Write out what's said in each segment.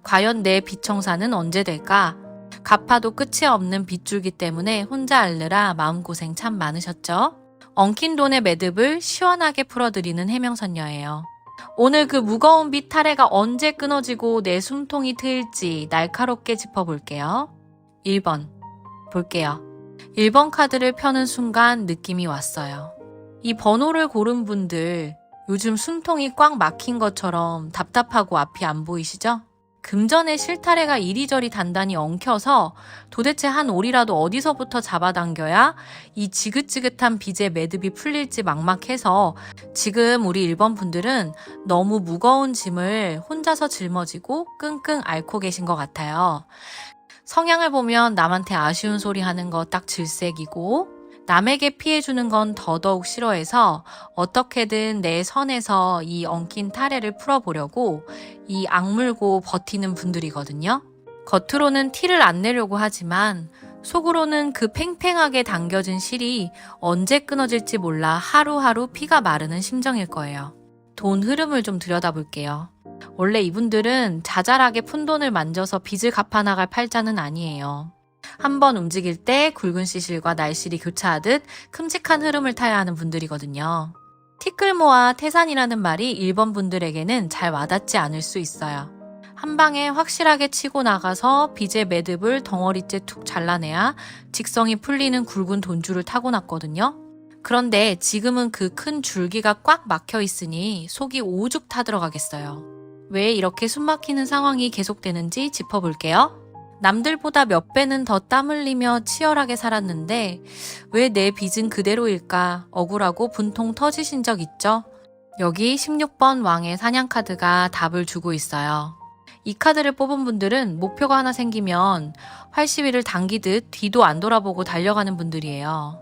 과연 내 빚청산은 언제 될까? 갚아도 끝이 없는 빚줄기 때문에 혼자 앓느라 마음고생 참 많으셨죠? 엉킨 돈의 매듭을 시원하게 풀어드리는 해명선녀예요. 오늘 그 무거운 빚 타래가 언제 끊어지고 내 숨통이 트일지 날카롭게 짚어볼게요. 1번 볼게요. 1번 카드를 펴는 순간 느낌이 왔어요. 이 번호를 고른 분들 요즘 숨통이 꽉 막힌 것처럼 답답하고 앞이 안 보이시죠? 금전의 실타래가 이리저리 단단히 엉켜서 도대체 한 올이라도 어디서부터 잡아당겨야 이 지긋지긋한 빚의 매듭이 풀릴지 막막해서 지금 우리 1번 분들은 너무 무거운 짐을 혼자서 짊어지고 끙끙 앓고 계신 것 같아요. 성향을 보면 남한테 아쉬운 소리 하는 거 딱 질색이고 남에게 피해주는 건 더더욱 싫어해서 어떻게든 내 선에서 이 엉킨 타래를 풀어보려고 이 악물고 버티는 분들이거든요. 겉으로는 티를 안 내려고 하지만 속으로는 그 팽팽하게 당겨진 실이 언제 끊어질지 몰라 하루하루 피가 마르는 심정일 거예요. 돈 흐름을 좀 들여다볼게요. 원래 이분들은 자잘하게 푼 돈을 만져서 빚을 갚아나갈 팔자는 아니에요. 한번 움직일 때 굵은 시실과 날실이 교차하듯 큼직한 흐름을 타야 하는 분들이거든요. 티끌모아 태산이라는 말이 1번 분들에게는 잘 와닿지 않을 수 있어요. 한 방에 확실하게 치고 나가서 빚의 매듭을 덩어리째 툭 잘라내야 직성이 풀리는 굵은 돈줄을 타고났거든요. 그런데 지금은 그 큰 줄기가 꽉 막혀 있으니 속이 오죽 타들어가겠어요. 왜 이렇게 숨막히는 상황이 계속되는지 짚어볼게요. 남들보다 몇 배는 더 땀 흘리며 치열하게 살았는데 왜 내 빚은 그대로일까 억울하고 분통 터지신 적 있죠? 여기 16번 왕의 사냥카드가 답을 주고 있어요. 이 카드를 뽑은 분들은 목표가 하나 생기면 활시위를 당기듯 뒤도 안 돌아보고 달려가는 분들이에요.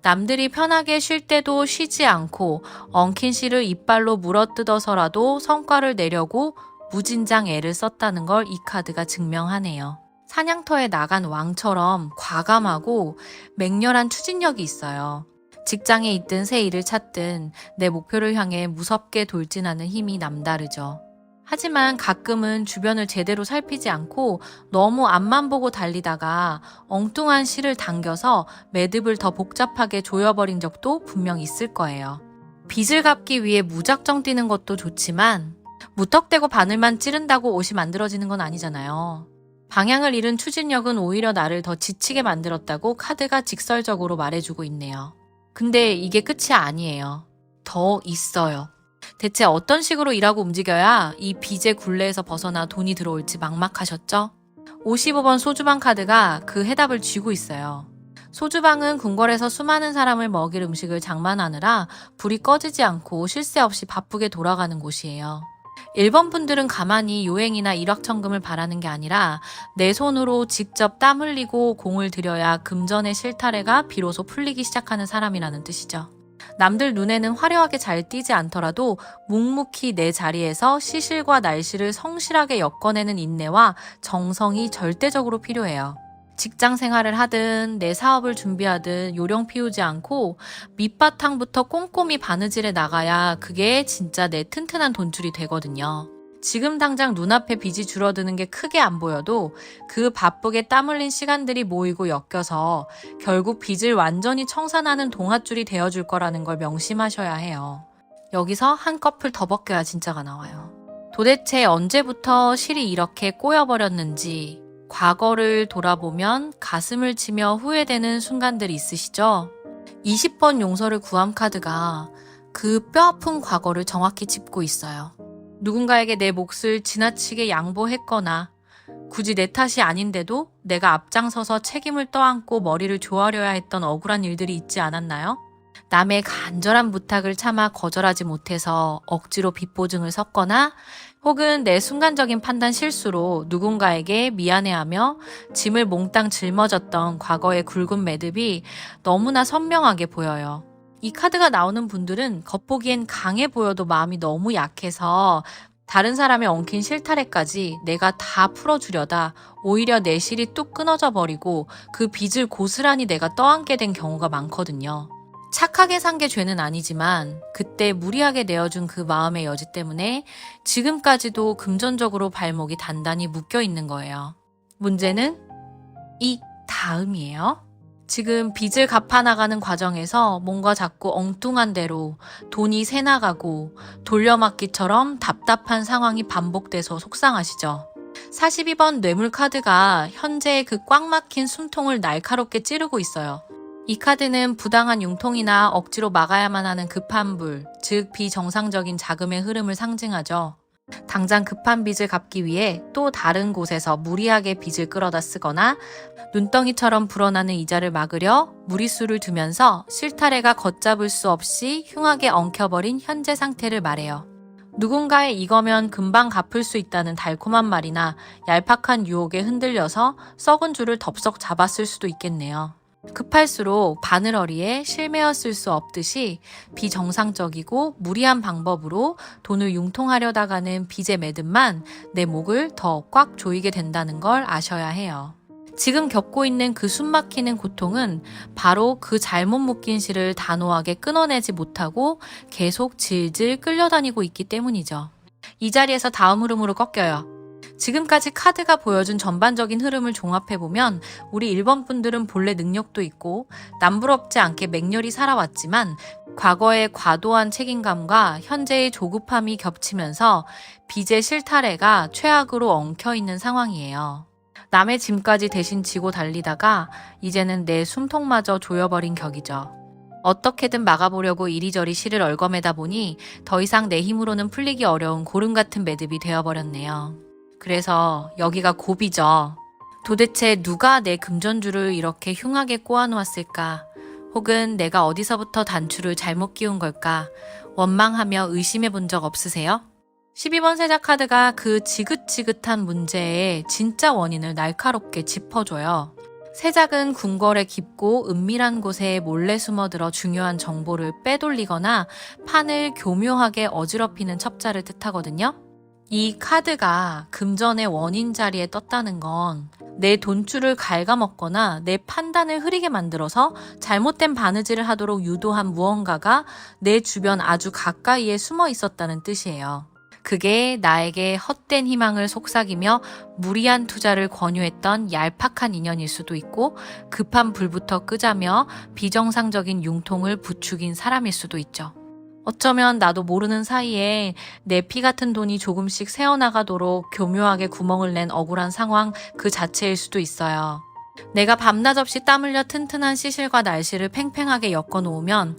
남들이 편하게 쉴 때도 쉬지 않고 엉킨 실을 이빨로 물어뜯어서라도 성과를 내려고 무진장 애를 썼다는 걸 이 카드가 증명하네요. 사냥터에 나간 왕처럼 과감하고 맹렬한 추진력이 있어요. 직장에 있든 새 일을 찾든 내 목표를 향해 무섭게 돌진하는 힘이 남다르죠. 하지만 가끔은 주변을 제대로 살피지 않고 너무 앞만 보고 달리다가 엉뚱한 실을 당겨서 매듭을 더 복잡하게 조여버린 적도 분명 있을 거예요. 빚을 갚기 위해 무작정 뛰는 것도 좋지만 무턱대고 바늘만 찌른다고 옷이 만들어지는 건 아니잖아요. 방향을 잃은 추진력은 오히려 나를 더 지치게 만들었다고 카드가 직설적으로 말해주고 있네요. 근데 이게 끝이 아니에요. 더 있어요. 대체 어떤 식으로 일하고 움직여야 이 빚의 굴레에서 벗어나 돈이 들어올지 막막하셨죠? 55번 소주방 카드가 그 해답을 쥐고 있어요. 소주방은 궁궐에서 수많은 사람을 먹일 음식을 장만하느라 불이 꺼지지 않고 쉴 새 없이 바쁘게 돌아가는 곳이에요. 1번 분들은 가만히 요행이나 일확천금을 바라는 게 아니라 내 손으로 직접 땀 흘리고 공을 들여야 금전의 실타래가 비로소 풀리기 시작하는 사람이라는 뜻이죠. 남들 눈에는 화려하게 잘 띄지 않더라도 묵묵히 내 자리에서 시실과 날실을 성실하게 엮어내는 인내와 정성이 절대적으로 필요해요. 직장 생활을 하든 내 사업을 준비하든 요령 피우지 않고 밑바탕부터 꼼꼼히 바느질해 나가야 그게 진짜 내 튼튼한 돈줄이 되거든요. 지금 당장 눈앞에 빚이 줄어드는 게 크게 안 보여도 그 바쁘게 땀 흘린 시간들이 모이고 엮여서 결국 빚을 완전히 청산하는 동아줄이 되어줄 거라는 걸 명심하셔야 해요. 여기서 한꺼풀 더 벗겨야 진짜가 나와요. 도대체 언제부터 실이 이렇게 꼬여버렸는지 과거를 돌아보면 가슴을 치며 후회되는 순간들이 있으시죠? 20번 용서를 구함 카드가 그 뼈아픈 과거를 정확히 짚고 있어요. 누군가에게 내 몫을 지나치게 양보했거나 굳이 내 탓이 아닌데도 내가 앞장서서 책임을 떠안고 머리를 조아려야 했던 억울한 일들이 있지 않았나요? 남의 간절한 부탁을 참아 거절하지 못해서 억지로 빚 보증을 섰거나 혹은 내 순간적인 판단 실수로 누군가에게 미안해하며 짐을 몽땅 짊어졌던 과거의 굵은 매듭이 너무나 선명하게 보여요. 이 카드가 나오는 분들은 겉보기엔 강해 보여도 마음이 너무 약해서 다른 사람의 엉킨 실타래까지 내가 다 풀어주려다 오히려 내 실이 뚝 끊어져 버리고 그 빚을 고스란히 내가 떠안게 된 경우가 많거든요. 착하게 산 게 죄는 아니지만 그때 무리하게 내어준 그 마음의 여지 때문에 지금까지도 금전적으로 발목이 단단히 묶여 있는 거예요. 문제는 이 다음이에요. 지금 빚을 갚아나가는 과정에서 뭔가 자꾸 엉뚱한 대로 돈이 새나가고 돌려막기처럼 답답한 상황이 반복돼서 속상하시죠? 42번 뇌물카드가 현재의 그 꽉 막힌 숨통을 날카롭게 찌르고 있어요. 이 카드는 부당한 융통이나 억지로 막아야만 하는 급한 불, 즉 비정상적인 자금의 흐름을 상징하죠. 당장 급한 빚을 갚기 위해 또 다른 곳에서 무리하게 빚을 끌어다 쓰거나 눈덩이처럼 불어나는 이자를 막으려 무리수를 두면서 실타래가 걷잡을 수 없이 흉하게 엉켜버린 현재 상태를 말해요. 누군가의 이거면 금방 갚을 수 있다는 달콤한 말이나 얄팍한 유혹에 흔들려서 썩은 줄을 덥석 잡았을 수도 있겠네요. 급할수록 바늘어리에 실매었을 수 없듯이 비정상적이고 무리한 방법으로 돈을 융통하려다가는 빚의 매듭만 내 목을 더 꽉 조이게 된다는 걸 아셔야 해요. 지금 겪고 있는 그 숨막히는 고통은 바로 그 잘못 묶인 실을 단호하게 끊어내지 못하고 계속 질질 끌려다니고 있기 때문이죠. 이 자리에서 다음 흐름으로 꺾여요. 지금까지 카드가 보여준 전반적인 흐름을 종합해보면 우리 1번 분들은 본래 능력도 있고 남부럽지 않게 맹렬히 살아왔지만 과거의 과도한 책임감과 현재의 조급함이 겹치면서 빚의 실타래가 최악으로 엉켜있는 상황이에요. 남의 짐까지 대신 지고 달리다가 이제는 내 숨통마저 조여버린 격이죠. 어떻게든 막아보려고 이리저리 실을 얽어매다 보니 더 이상 내 힘으로는 풀리기 어려운 고름 같은 매듭이 되어버렸네요. 그래서 여기가 고비죠. 도대체 누가 내 금전줄을 이렇게 흉하게 꼬아놓았을까? 혹은 내가 어디서부터 단추를 잘못 끼운 걸까? 원망하며 의심해 본 적 없으세요? 12번 세자 카드가 그 지긋지긋한 문제의 진짜 원인을 날카롭게 짚어줘요. 세작은 궁궐의 깊고 은밀한 곳에 몰래 숨어들어 중요한 정보를 빼돌리거나 판을 교묘하게 어지럽히는 첩자를 뜻하거든요. 이 카드가 금전의 원인 자리에 떴다는 건 내 돈줄을 갉아먹거나 내 판단을 흐리게 만들어서 잘못된 바느질을 하도록 유도한 무언가가 내 주변 아주 가까이에 숨어 있었다는 뜻이에요. 그게 나에게 헛된 희망을 속삭이며 무리한 투자를 권유했던 얄팍한 인연일 수도 있고 급한 불부터 끄자며 비정상적인 융통을 부추긴 사람일 수도 있죠. 어쩌면 나도 모르는 사이에 내 피 같은 돈이 조금씩 새어나가도록 교묘하게 구멍을 낸 억울한 상황 그 자체일 수도 있어요. 내가 밤낮 없이 땀 흘려 튼튼한 시실과 날실을 팽팽하게 엮어놓으면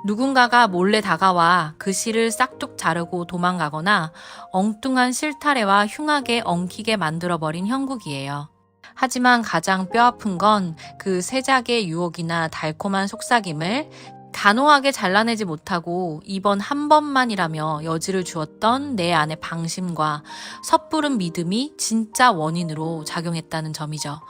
누군가가 몰래 다가와 그 실을 싹둑 자르고 도망가거나 엉뚱한 실타래와 흉하게 엉키게 만들어버린 형국이에요. 하지만 가장 뼈아픈 건 그 세작의 유혹이나 달콤한 속삭임을 단호하게 잘라내지 못하고 이번 한 번만이라며 여지를 주었던 내 안의 방심과 섣부른 믿음이 진짜 원인으로 작용했다는 점이죠.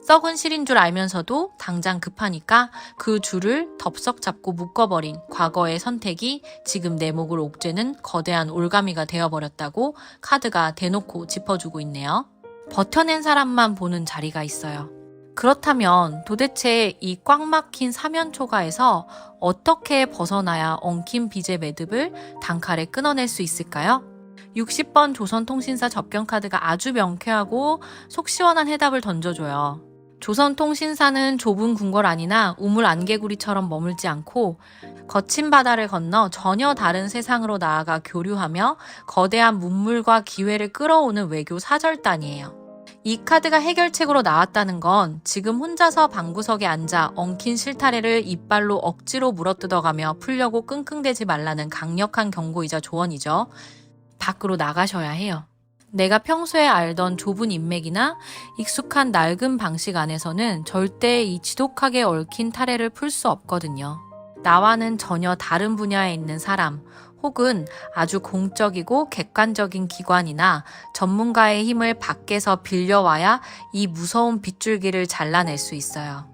썩은 실인 줄 알면서도 당장 급하니까 그 줄을 덥석 잡고 묶어버린 과거의 선택이 지금 내 목을 옥죄는 거대한 올가미가 되어버렸다고 카드가 대놓고 짚어주고 있네요. 버텨낸 사람만 보는 자리가 있어요. 그렇다면 도대체 이 꽉 막힌 사면초가에서 어떻게 벗어나야 엉킨 빚의 매듭을 단칼에 끊어낼 수 있을까요? 60번 조선통신사 접견카드가 아주 명쾌하고 속 시원한 해답을 던져줘요. 조선통신사는 좁은 궁궐 안이나 우물 안개구리처럼 머물지 않고 거친 바다를 건너 전혀 다른 세상으로 나아가 교류하며 거대한 문물과 기회를 끌어오는 외교 사절단이에요. 이 카드가 해결책으로 나왔다는 건 지금 혼자서 방구석에 앉아 엉킨 실타래를 이빨로 억지로 물어뜯어가며 풀려고 끙끙대지 말라는 강력한 경고이자 조언이죠. 밖으로 나가셔야 해요. 내가 평소에 알던 좁은 인맥이나 익숙한 낡은 방식 안에서는 절대 이 지독하게 얽힌 타래를 풀 수 없거든요. 나와는 전혀 다른 분야에 있는 사람, 혹은 아주 공적이고 객관적인 기관이나 전문가의 힘을 밖에서 빌려와야 이 무서운 빗줄기를 잘라낼 수 있어요.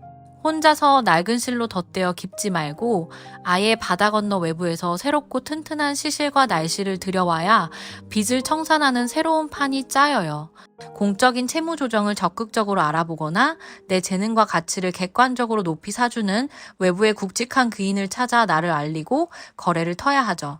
혼자서 낡은 실로 덧대어 깁지 말고 아예 바다 건너 외부에서 새롭고 튼튼한 시실과 날씨를 들여와야 빚을 청산하는 새로운 판이 짜여요. 공적인 채무 조정을 적극적으로 알아보거나 내 재능과 가치를 객관적으로 높이 사주는 외부의 굵직한 귀인을 찾아 나를 알리고 거래를 터야 하죠.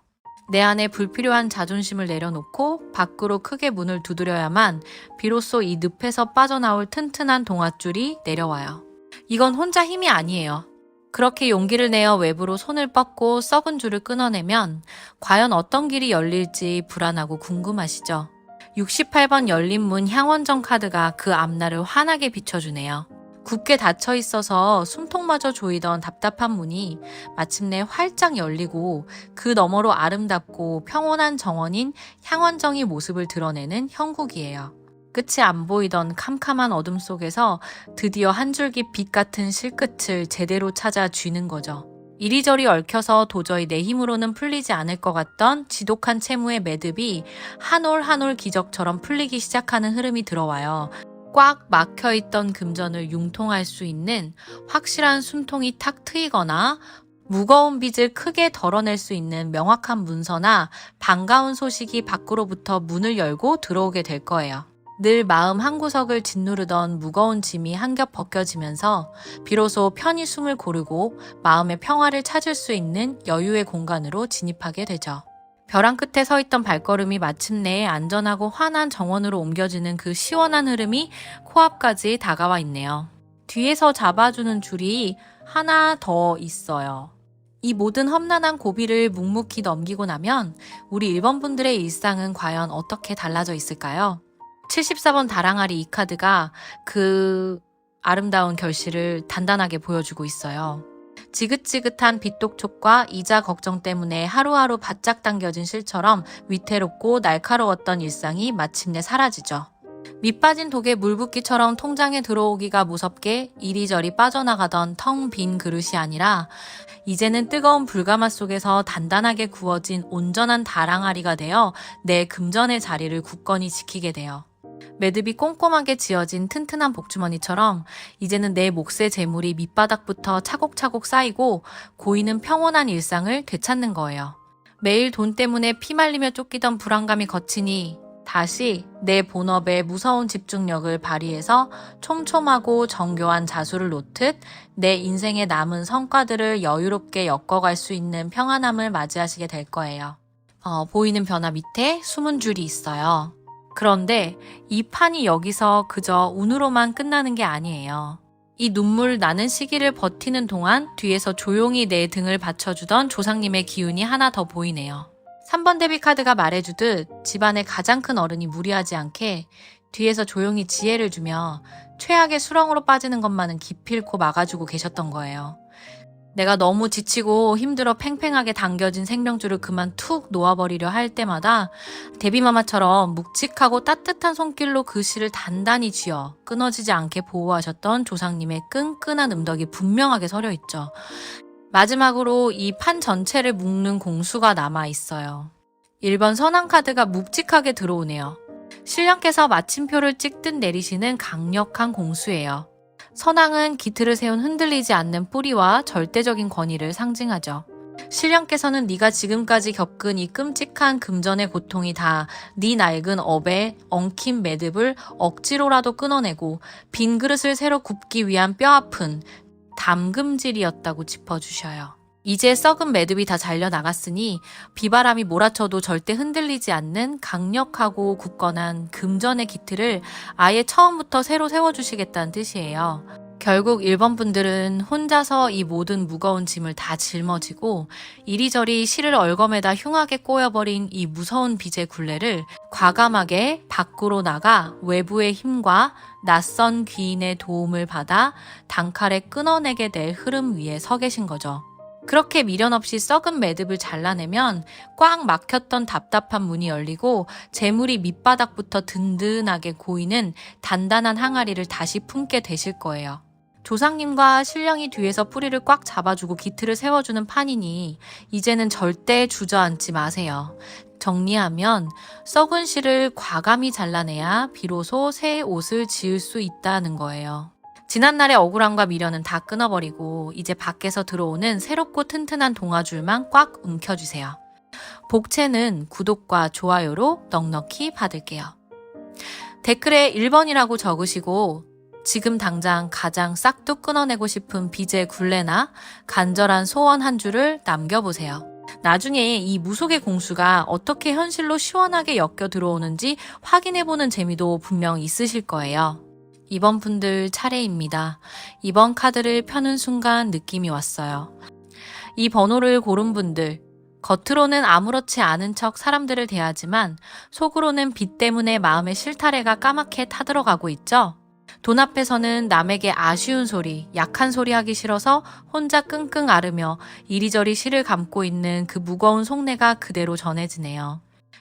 내 안에 불필요한 자존심을 내려놓고 밖으로 크게 문을 두드려야만 비로소 이 늪에서 빠져나올 튼튼한 동아줄이 내려와요. 이건 혼자 힘이 아니에요. 그렇게 용기를 내어 외부로 손을 뻗고 썩은 줄을 끊어내면 과연 어떤 길이 열릴지 불안하고 궁금하시죠? 68번 열린 문 향원정 카드가 그 앞날을 환하게 비춰주네요. 굳게 닫혀 있어서 숨통마저 조이던 답답한 문이 마침내 활짝 열리고 그 너머로 아름답고 평온한 정원인 향원정이 모습을 드러내는 형국이에요. 끝이 안 보이던 캄캄한 어둠 속에서 드디어 한 줄기 빛 같은 실끝을 제대로 찾아 쥐는 거죠. 이리저리 얽혀서 도저히 내 힘으로는 풀리지 않을 것 같던 지독한 채무의 매듭이 한 올 한 올 기적처럼 풀리기 시작하는 흐름이 들어와요. 꽉 막혀있던 금전을 융통할 수 있는 확실한 숨통이 탁 트이거나 무거운 빚을 크게 덜어낼 수 있는 명확한 문서나 반가운 소식이 밖으로부터 문을 열고 들어오게 될 거예요. 늘 마음 한구석을 짓누르던 무거운 짐이 한 겹 벗겨지면서 비로소 편히 숨을 고르고 마음의 평화를 찾을 수 있는 여유의 공간으로 진입하게 되죠. 벼랑 끝에 서 있던 발걸음이 마침내 안전하고 환한 정원으로 옮겨지는 그 시원한 흐름이 코앞까지 다가와 있네요. 뒤에서 잡아주는 줄이 하나 더 있어요. 이 모든 험난한 고비를 묵묵히 넘기고 나면 우리 1번 분들의 일상은 과연 어떻게 달라져 있을까요? 74번 다랑아리 이 카드가 그 아름다운 결실을 단단하게 보여주고 있어요. 지긋지긋한 빚독촉과 이자 걱정 때문에 하루하루 바짝 당겨진 실처럼 위태롭고 날카로웠던 일상이 마침내 사라지죠. 밑빠진 독에 물 붓기처럼 통장에 들어오기가 무섭게 이리저리 빠져나가던 텅 빈 그릇이 아니라 이제는 뜨거운 불가마 속에서 단단하게 구워진 온전한 다랑아리가 되어 내 금전의 자리를 굳건히 지키게 돼요. 매듭이 꼼꼼하게 지어진 튼튼한 복주머니처럼 이제는 내 몫의 재물이 밑바닥부터 차곡차곡 쌓이고 고이는 평온한 일상을 되찾는 거예요. 매일 돈 때문에 피말리며 쫓기던 불안감이 거치니 다시 내 본업에 무서운 집중력을 발휘해서 촘촘하고 정교한 자수를 놓듯 내 인생에 남은 성과들을 여유롭게 엮어갈 수 있는 평안함을 맞이하시게 될 거예요. 보이는 변화 밑에 숨은 줄이 있어요. 그런데 이 판이 여기서 그저 운으로만 끝나는 게 아니에요. 이 눈물 나는 시기를 버티는 동안 뒤에서 조용히 내 등을 받쳐주던 조상님의 기운이 하나 더 보이네요. 3번 데뷔카드가 말해주듯 집안의 가장 큰 어른이 무리하지 않게 뒤에서 조용히 지혜를 주며 최악의 수렁으로 빠지는 것만은 기필코 막아주고 계셨던 거예요. 내가 너무 지치고 힘들어 팽팽하게 당겨진 생명줄을 그만 툭 놓아버리려 할 때마다 데뷔마마처럼 묵직하고 따뜻한 손길로 그 실을 단단히 쥐어 끊어지지 않게 보호하셨던 조상님의 끈끈한 음덕이 분명하게 서려 있죠. 마지막으로 이 판 전체를 묶는 공수가 남아 있어요. 1번 선왕카드가 묵직하게 들어오네요. 신령께서 마침표를 찍듯 내리시는 강력한 공수예요. 선왕은 기틀을 세운 흔들리지 않는 뿌리와 절대적인 권위를 상징하죠. 신령께서는 네가 지금까지 겪은 이 끔찍한 금전의 고통이 다 네 낡은 업에 엉킨 매듭을 억지로라도 끊어내고 빈 그릇을 새로 굽기 위한 뼈아픈 담금질이었다고 짚어주셔요. 이제 썩은 매듭이 다 잘려나갔으니 비바람이 몰아쳐도 절대 흔들리지 않는 강력하고 굳건한 금전의 기틀을 아예 처음부터 새로 세워주시겠다는 뜻이에요. 결국 1번 분들은 혼자서 이 모든 무거운 짐을 다 짊어지고 이리저리 실을 얽어매다 흉하게 꼬여버린 이 무서운 빚의 굴레를 과감하게 밖으로 나가 외부의 힘과 낯선 귀인의 도움을 받아 단칼에 끊어내게 될 흐름 위에 서 계신 거죠. 그렇게 미련 없이 썩은 매듭을 잘라내면 꽉 막혔던 답답한 문이 열리고 재물이 밑바닥부터 든든하게 고이는 단단한 항아리를 다시 품게 되실 거예요. 조상님과 신령이 뒤에서 뿌리를 꽉 잡아주고 기틀을 세워주는 판이니 이제는 절대 주저앉지 마세요. 정리하면 썩은 실을 과감히 잘라내야 비로소 새 옷을 지을 수 있다는 거예요. 지난날의 억울함과 미련은 다 끊어버리고 이제 밖에서 들어오는 새롭고 튼튼한 동아줄만 꽉 움켜주세요. 복채는 구독과 좋아요로 넉넉히 받을게요. 댓글에 1번이라고 적으시고 지금 당장 가장 싹둑 끊어내고 싶은 빚의 굴레나 간절한 소원 한 줄을 남겨보세요. 나중에 이 무속의 공수가 어떻게 현실로 시원하게 엮여 들어오는지 확인해보는 재미도 분명 있으실 거예요. 이번 분들 차례입니다. 이번 카드를 펴는 순간 느낌이 왔어요. 이 번호를 고른 분들, 겉으로는 아무렇지 않은 척 사람들을 대하지만 속으로는 빚 때문에 마음의 실타래가 까맣게 타들어가고 있죠? 돈 앞에서는 남에게 아쉬운 소리, 약한 소리 하기 싫어서 혼자 끙끙 앓으며 이리저리 실을 감고 있는 그 무거운 속내가 그대로 전해지네요.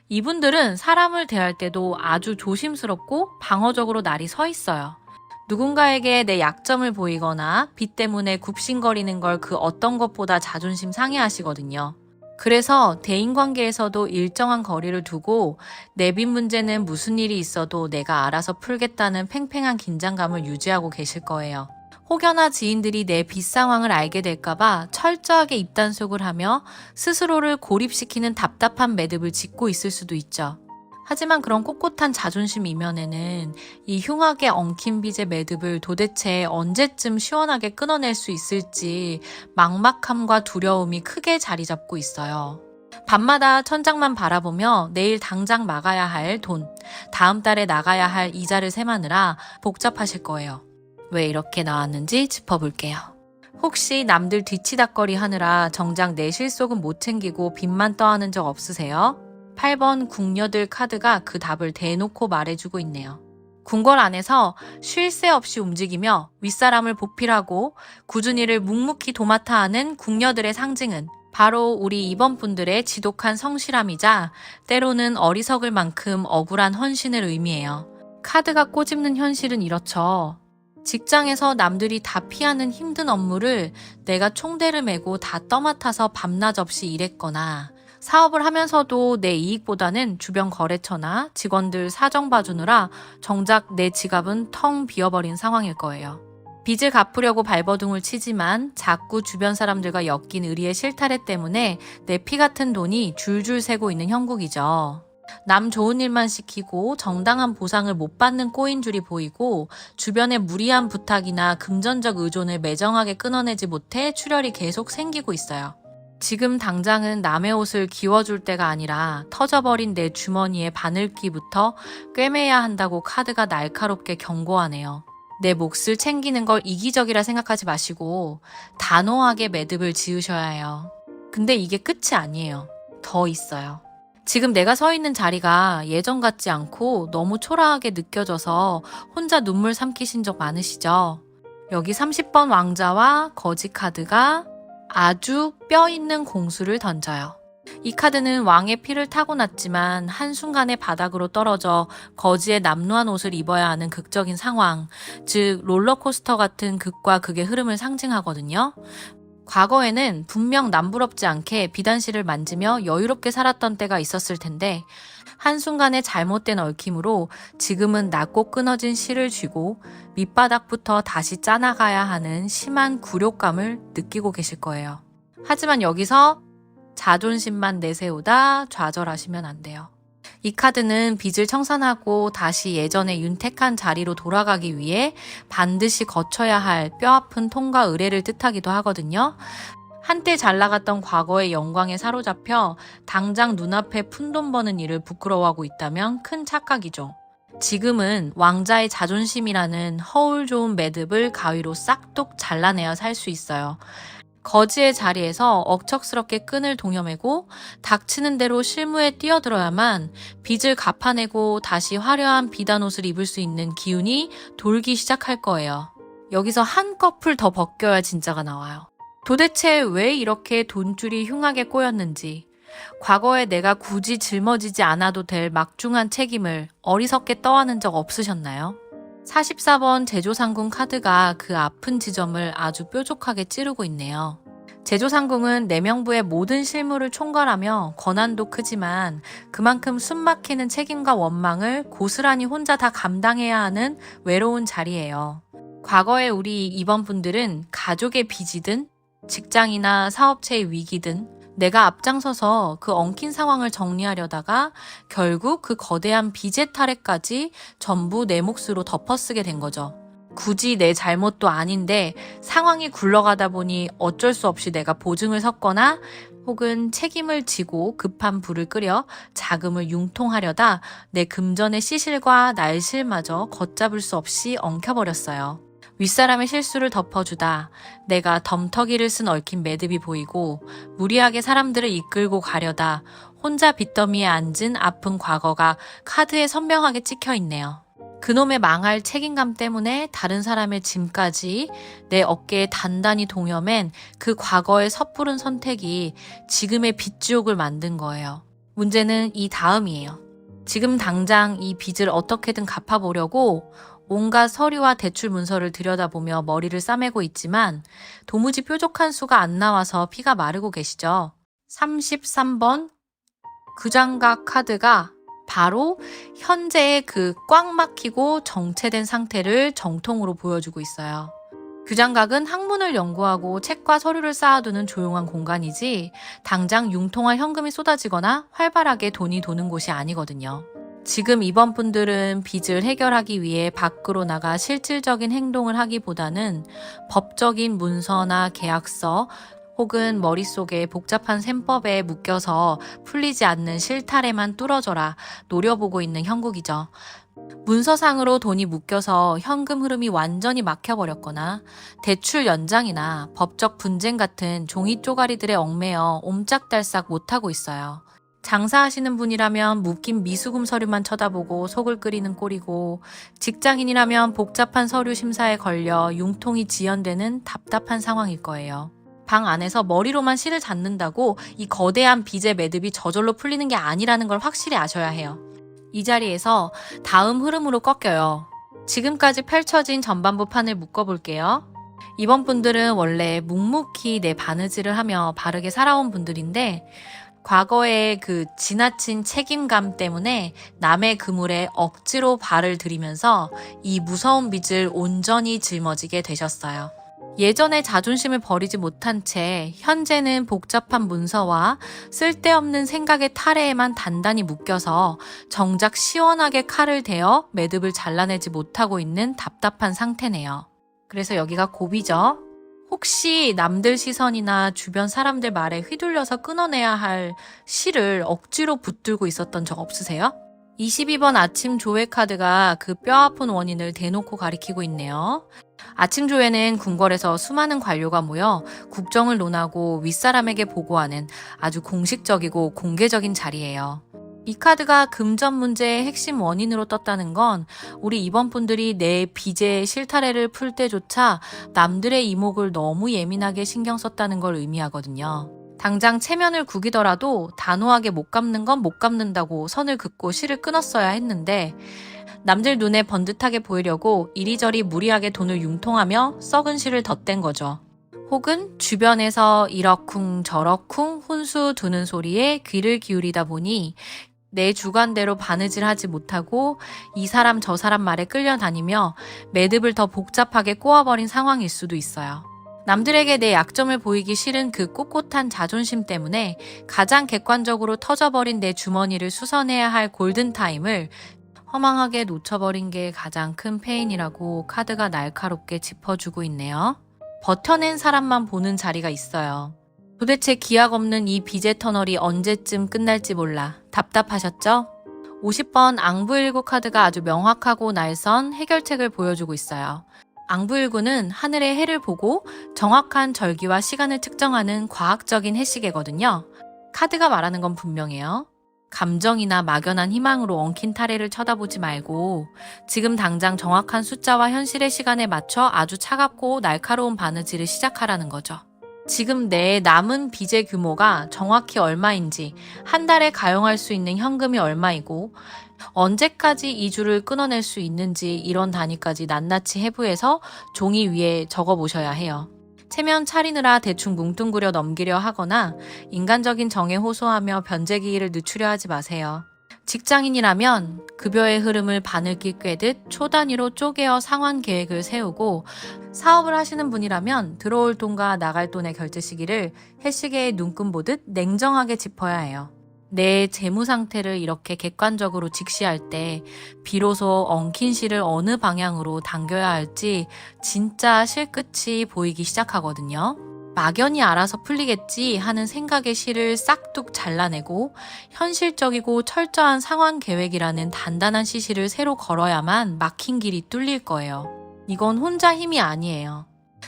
이분들은 사람을 대할 때도 아주 조심스럽고 방어적으로 날이 서 있어요. 누군가에게 내 약점을 보이거나 빚 때문에 굽신거리는 걸 그 어떤 것보다 자존심 상해하시거든요. 그래서 대인관계에서도 일정한 거리를 두고 내 빚 문제는 무슨 일이 있어도 내가 알아서 풀겠다는 팽팽한 긴장감을 유지하고 계실 거예요. 혹여나 지인들이 내 빚 상황을 알게 될까봐 철저하게 입단속을 하며 스스로를 고립시키는 답답한 매듭을 짓고 있을 수도 있죠. 하지만 그런 꼿꼿한 자존심 이면에는 이 흉하게 엉킨 빚의 매듭을 도대체 언제쯤 시원하게 끊어낼 수 있을지 막막함과 두려움이 크게 자리 잡고 있어요. 밤마다 천장만 바라보며 내일 당장 막아야 할 돈, 다음 달에 나가야 할 이자를 세마느라 복잡하실 거예요. 왜 이렇게 나왔는지 짚어볼게요. 혹시 남들 뒤치다꺼리 하느라 정작 내 실속은 못 챙기고 빚만 떠하는 적 없으세요? 8번 궁녀들 카드가 그 답을 대놓고 말해주고 있네요. 궁궐 안에서 쉴 새 없이 움직이며 윗사람을 보필하고 꾸준히를 묵묵히 도맡아 하는 궁녀들의 상징은 바로 우리 이번 분들의 지독한 성실함이자 때로는 어리석을 만큼 억울한 헌신을 의미해요. 카드가 꼬집는 현실은 이렇죠. 직장에서 남들이 다 피하는 힘든 업무를 내가 총대를 메고 다 떠맡아서 밤낮 없이 일했거나 사업을 하면서도 내 이익보다는 주변 거래처나 직원들 사정 봐주느라 정작 내 지갑은 텅 비어버린 상황일 거예요. 빚을 갚으려고 발버둥을 치지만 자꾸 주변 사람들과 엮인 의리의 실타래 때문에 내 피 같은 돈이 줄줄 새고 있는 형국이죠. 남 좋은 일만 시키고 정당한 보상을 못 받는 꼴인 줄이 보이고 주변의 무리한 부탁이나 금전적 의존을 매정하게 끊어내지 못해 출혈이 계속 생기고 있어요. 지금 당장은 남의 옷을 기워줄 때가 아니라 터져버린 내 주머니의 바늘귀부터 꿰매야 한다고 카드가 날카롭게 경고하네요. 내 몫을 챙기는 걸 이기적이라 생각하지 마시고 단호하게 매듭을 지으셔야 해요. 근데 이게 끝이 아니에요. 더 있어요. 지금 내가 서 있는 자리가 예전 같지 않고 너무 초라하게 느껴져서 혼자 눈물 삼키신 적 많으시죠? 여기 30번 왕자와 거지 카드가 아주 뼈 있는 공수를 던져요. 이 카드는 왕의 피를 타고났지만 한순간에 바닥으로 떨어져 거지의 남루한 옷을 입어야 하는 극적인 상황, 즉 롤러코스터 같은 극과 극의 흐름을 상징하거든요. 과거에는 분명 남부럽지 않게 비단실을 만지며 여유롭게 살았던 때가 있었을 텐데 한순간의 잘못된 얽힘으로 지금은 낮고 끊어진 실을 쥐고 밑바닥부터 다시 짜나가야 하는 심한 굴욕감을 느끼고 계실 거예요. 하지만 여기서 자존심만 내세우다 좌절하시면 안 돼요. 이 카드는 빚을 청산하고 다시 예전의 윤택한 자리로 돌아가기 위해 반드시 거쳐야 할 뼈아픈 통과 의례를 뜻하기도 하거든요. 한때 잘 나갔던 과거의 영광에 사로잡혀 당장 눈앞에 푼돈 버는 일을 부끄러워하고 있다면 큰 착각이죠. 지금은 왕자의 자존심이라는 허울 좋은 매듭을 가위로 싹둑 잘라내야 살 수 있어요. 거지의 자리에서 억척스럽게 끈을 동여매고 닥치는 대로 실무에 뛰어들어야만 빚을 갚아내고 다시 화려한 비단 옷을 입을 수 있는 기운이 돌기 시작할 거예요. 여기서 한꺼풀 더 벗겨야 진짜가 나와요. 도대체 왜 이렇게 돈줄이 흉하게 꼬였는지, 과거에 내가 굳이 짊어지지 않아도 될 막중한 책임을 어리석게 떠안은 적 없으셨나요? 44번 제조상궁 카드가 그 아픈 지점을 아주 뾰족하게 찌르고 있네요. 제조상궁은 내명부의 모든 실무를 총괄하며 권한도 크지만 그만큼 숨막히는 책임과 원망을 고스란히 혼자 다 감당해야 하는 외로운 자리예요. 과거에 우리 이번 분들은 가족의 빚이든 직장이나 사업체의 위기든 내가 앞장서서 그 엉킨 상황을 정리하려다가 결국 그 거대한 빚의 타래까지 전부 내 몫으로 덮어쓰게 된 거죠. 굳이 내 잘못도 아닌데 상황이 굴러가다 보니 어쩔 수 없이 내가 보증을 섰거나 혹은 책임을 지고 급한 불을 끓여 자금을 융통하려다 내 금전의 시실과 날실마저 걷잡을 수 없이 엉켜버렸어요. 윗사람의 실수를 덮어주다 내가 덤터기를 쓴 얽힌 매듭이 보이고 무리하게 사람들을 이끌고 가려다 혼자 빚더미에 앉은 아픈 과거가 카드에 선명하게 찍혀 있네요. 그놈의 망할 책임감 때문에 다른 사람의 짐까지 내 어깨에 단단히 동여맨 그 과거의 섣부른 선택이 지금의 빚지옥을 만든 거예요. 문제는 이 다음이에요. 지금 당장 이 빚을 어떻게든 갚아보려고 온갖 서류와 대출 문서를 들여다보며 머리를 싸매고 있지만 도무지 뾰족한 수가 안 나와서 피가 마르고 계시죠. 33번 규장각 카드가 바로 현재의 그 꽉 막히고 정체된 상태를 정통으로 보여주고 있어요. 규장각은 학문을 연구하고 책과 서류를 쌓아두는 조용한 공간이지 당장 융통할 현금이 쏟아지거나 활발하게 돈이 도는 곳이 아니거든요. 지금 이번 분들은 빚을 해결하기 위해 밖으로 나가 실질적인 행동을 하기보다는 법적인 문서나 계약서 혹은 머릿속에 복잡한 셈법에 묶여서 풀리지 않는 실타래만 뚫어져라 노려보고 있는 형국이죠. 문서상으로 돈이 묶여서 현금 흐름이 완전히 막혀버렸거나 대출 연장이나 법적 분쟁 같은 종이 쪼가리들에 얽매여 옴짝달싹 못하고 있어요. 장사하시는 분이라면 묶인 미수금 서류만 쳐다보고 속을 끓이는 꼴이고 직장인이라면 복잡한 서류 심사에 걸려 융통이 지연되는 답답한 상황일 거예요. 방 안에서 머리로만 실을 잡는다고 이 거대한 빚의 매듭이 저절로 풀리는 게 아니라는 걸 확실히 아셔야 해요. 이 자리에서 다음 흐름으로 꺾여요. 지금까지 펼쳐진 전반부 판을 묶어볼게요. 이번 분들은 원래 묵묵히 내 바느질을 하며 바르게 살아온 분들인데 과거의 그 지나친 책임감 때문에 남의 그물에 억지로 발을 들이면서 이 무서운 빚을 온전히 짊어지게 되셨어요. 예전에 자존심을 버리지 못한 채 현재는 복잡한 문서와 쓸데없는 생각의 타래에만 단단히 묶여서 정작 시원하게 칼을 대어 매듭을 잘라내지 못하고 있는 답답한 상태네요. 그래서 여기가 고비죠. 혹시 남들 시선이나 주변 사람들 말에 휘둘려서 끊어내야 할 실을 억지로 붙들고 있었던 적 없으세요? 22번 아침 조회 카드가 그 뼈아픈 원인을 대놓고 가리키고 있네요. 아침 조회는 궁궐에서 수많은 관료가 모여 국정을 논하고 윗사람에게 보고하는 아주 공식적이고 공개적인 자리예요. 이 카드가 금전 문제의 핵심 원인으로 떴다는 건 우리 이번 분들이 내 빚의 실타래를 풀 때조차 남들의 이목을 너무 예민하게 신경 썼다는 걸 의미하거든요. 당장 체면을 구기더라도 단호하게 못 갚는 건 못 갚는다고 선을 긋고 실을 끊었어야 했는데 남들 눈에 번듯하게 보이려고 이리저리 무리하게 돈을 융통하며 썩은 실을 덧댄 거죠. 혹은 주변에서 이러쿵 저러쿵 훈수 두는 소리에 귀를 기울이다 보니 내 주관대로 바느질하지 못하고 이 사람 저 사람 말에 끌려다니며 매듭을 더 복잡하게 꼬아버린 상황일 수도 있어요. 남들에게 내 약점을 보이기 싫은 그 꼿꼿한 자존심 때문에 가장 객관적으로 터져버린 내 주머니를 수선해야 할 골든타임을 허망하게 놓쳐버린 게 가장 큰 페인이라고 카드가 날카롭게 짚어주고 있네요. 버텨낸 사람만 보는 자리가 있어요. 도대체 기약 없는 이 빚의 터널이 언제쯤 끝날지 몰라 답답하셨죠? 50번 앙부일구 카드가 아주 명확하고 날선 해결책을 보여주고 있어요. 앙부일구는 하늘의 해를 보고 정확한 절기와 시간을 측정하는 과학적인 해시계거든요. 카드가 말하는 건 분명해요. 감정이나 막연한 희망으로 엉킨 타래를 쳐다보지 말고 지금 당장 정확한 숫자와 현실의 시간에 맞춰 아주 차갑고 날카로운 바느질을 시작하라는 거죠. 지금 내 남은 빚의 규모가 정확히 얼마인지, 한 달에 가용할 수 있는 현금이 얼마이고 언제까지 이 줄을 끊어낼 수 있는지 이런 단위까지 낱낱이 해부해서 종이 위에 적어보셔야 해요. 체면 차리느라 대충 뭉뚱그려 넘기려 하거나 인간적인 정에 호소하며 변제기일을 늦추려 하지 마세요. 직장인이라면 급여의 흐름을 바늘길 꿰듯 초 단위로 쪼개어 상환 계획을 세우고, 사업을 하시는 분이라면 들어올 돈과 나갈 돈의 결제 시기를 해시계에 눈금 보듯 냉정하게 짚어야 해요. 내 재무 상태를 이렇게 객관적으로 직시할 때 비로소 엉킨 실을 어느 방향으로 당겨야 할지 진짜 실끝이 보이기 시작하거든요. 막연히 알아서 풀리겠지 하는 생각의 실을 싹둑 잘라내고 현실적이고 철저한 상환 계획이라는 단단한 시시를 새로 걸어야만 막힌 길이 뚫릴 거예요. 이건 혼자 힘이 아니에요.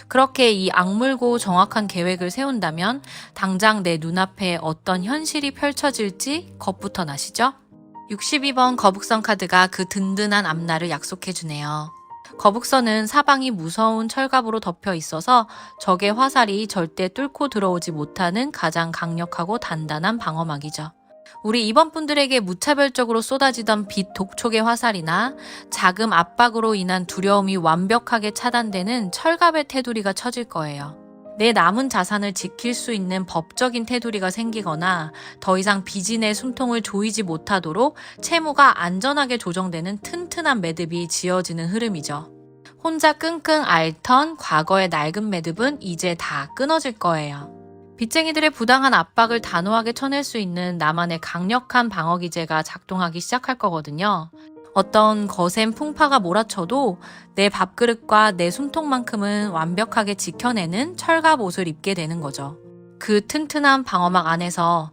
그렇게 이 악물고 정확한 계획을 세운다면 당장 내 눈앞에 어떤 현실이 펼쳐질지 겁부터 나시죠? 62번 거북선 카드가 그 든든한 앞날을 약속해주네요. 거북선은 사방이 무서운 철갑으로 덮여 있어서 적의 화살이 절대 뚫고 들어오지 못하는 가장 강력하고 단단한 방어막이죠. 우리 이번 분들에게 무차별적으로 쏟아지던 빛 독촉의 화살이나 자금 압박으로 인한 두려움이 완벽하게 차단되는 철갑의 테두리가 쳐질 거예요. 내 남은 자산을 지킬 수 있는 법적인 테두리가 생기거나 더 이상 빚이 내 숨통을 조이지 못하도록 채무가 안전하게 조정되는 튼튼한 매듭이 지어지는 흐름이죠. 혼자 끙끙 앓던 과거의 낡은 매듭은 이제 다 끊어질 거예요. 빚쟁이들의 부당한 압박을 단호하게 쳐낼 수 있는 나만의 강력한 방어 기제가 작동하기 시작할 거거든요. 어떤 거센 풍파가 몰아쳐도 내 밥그릇과 내 숨통만큼은 완벽하게 지켜내는 철갑 옷을 입게 되는 거죠. 그 튼튼한 방어막 안에서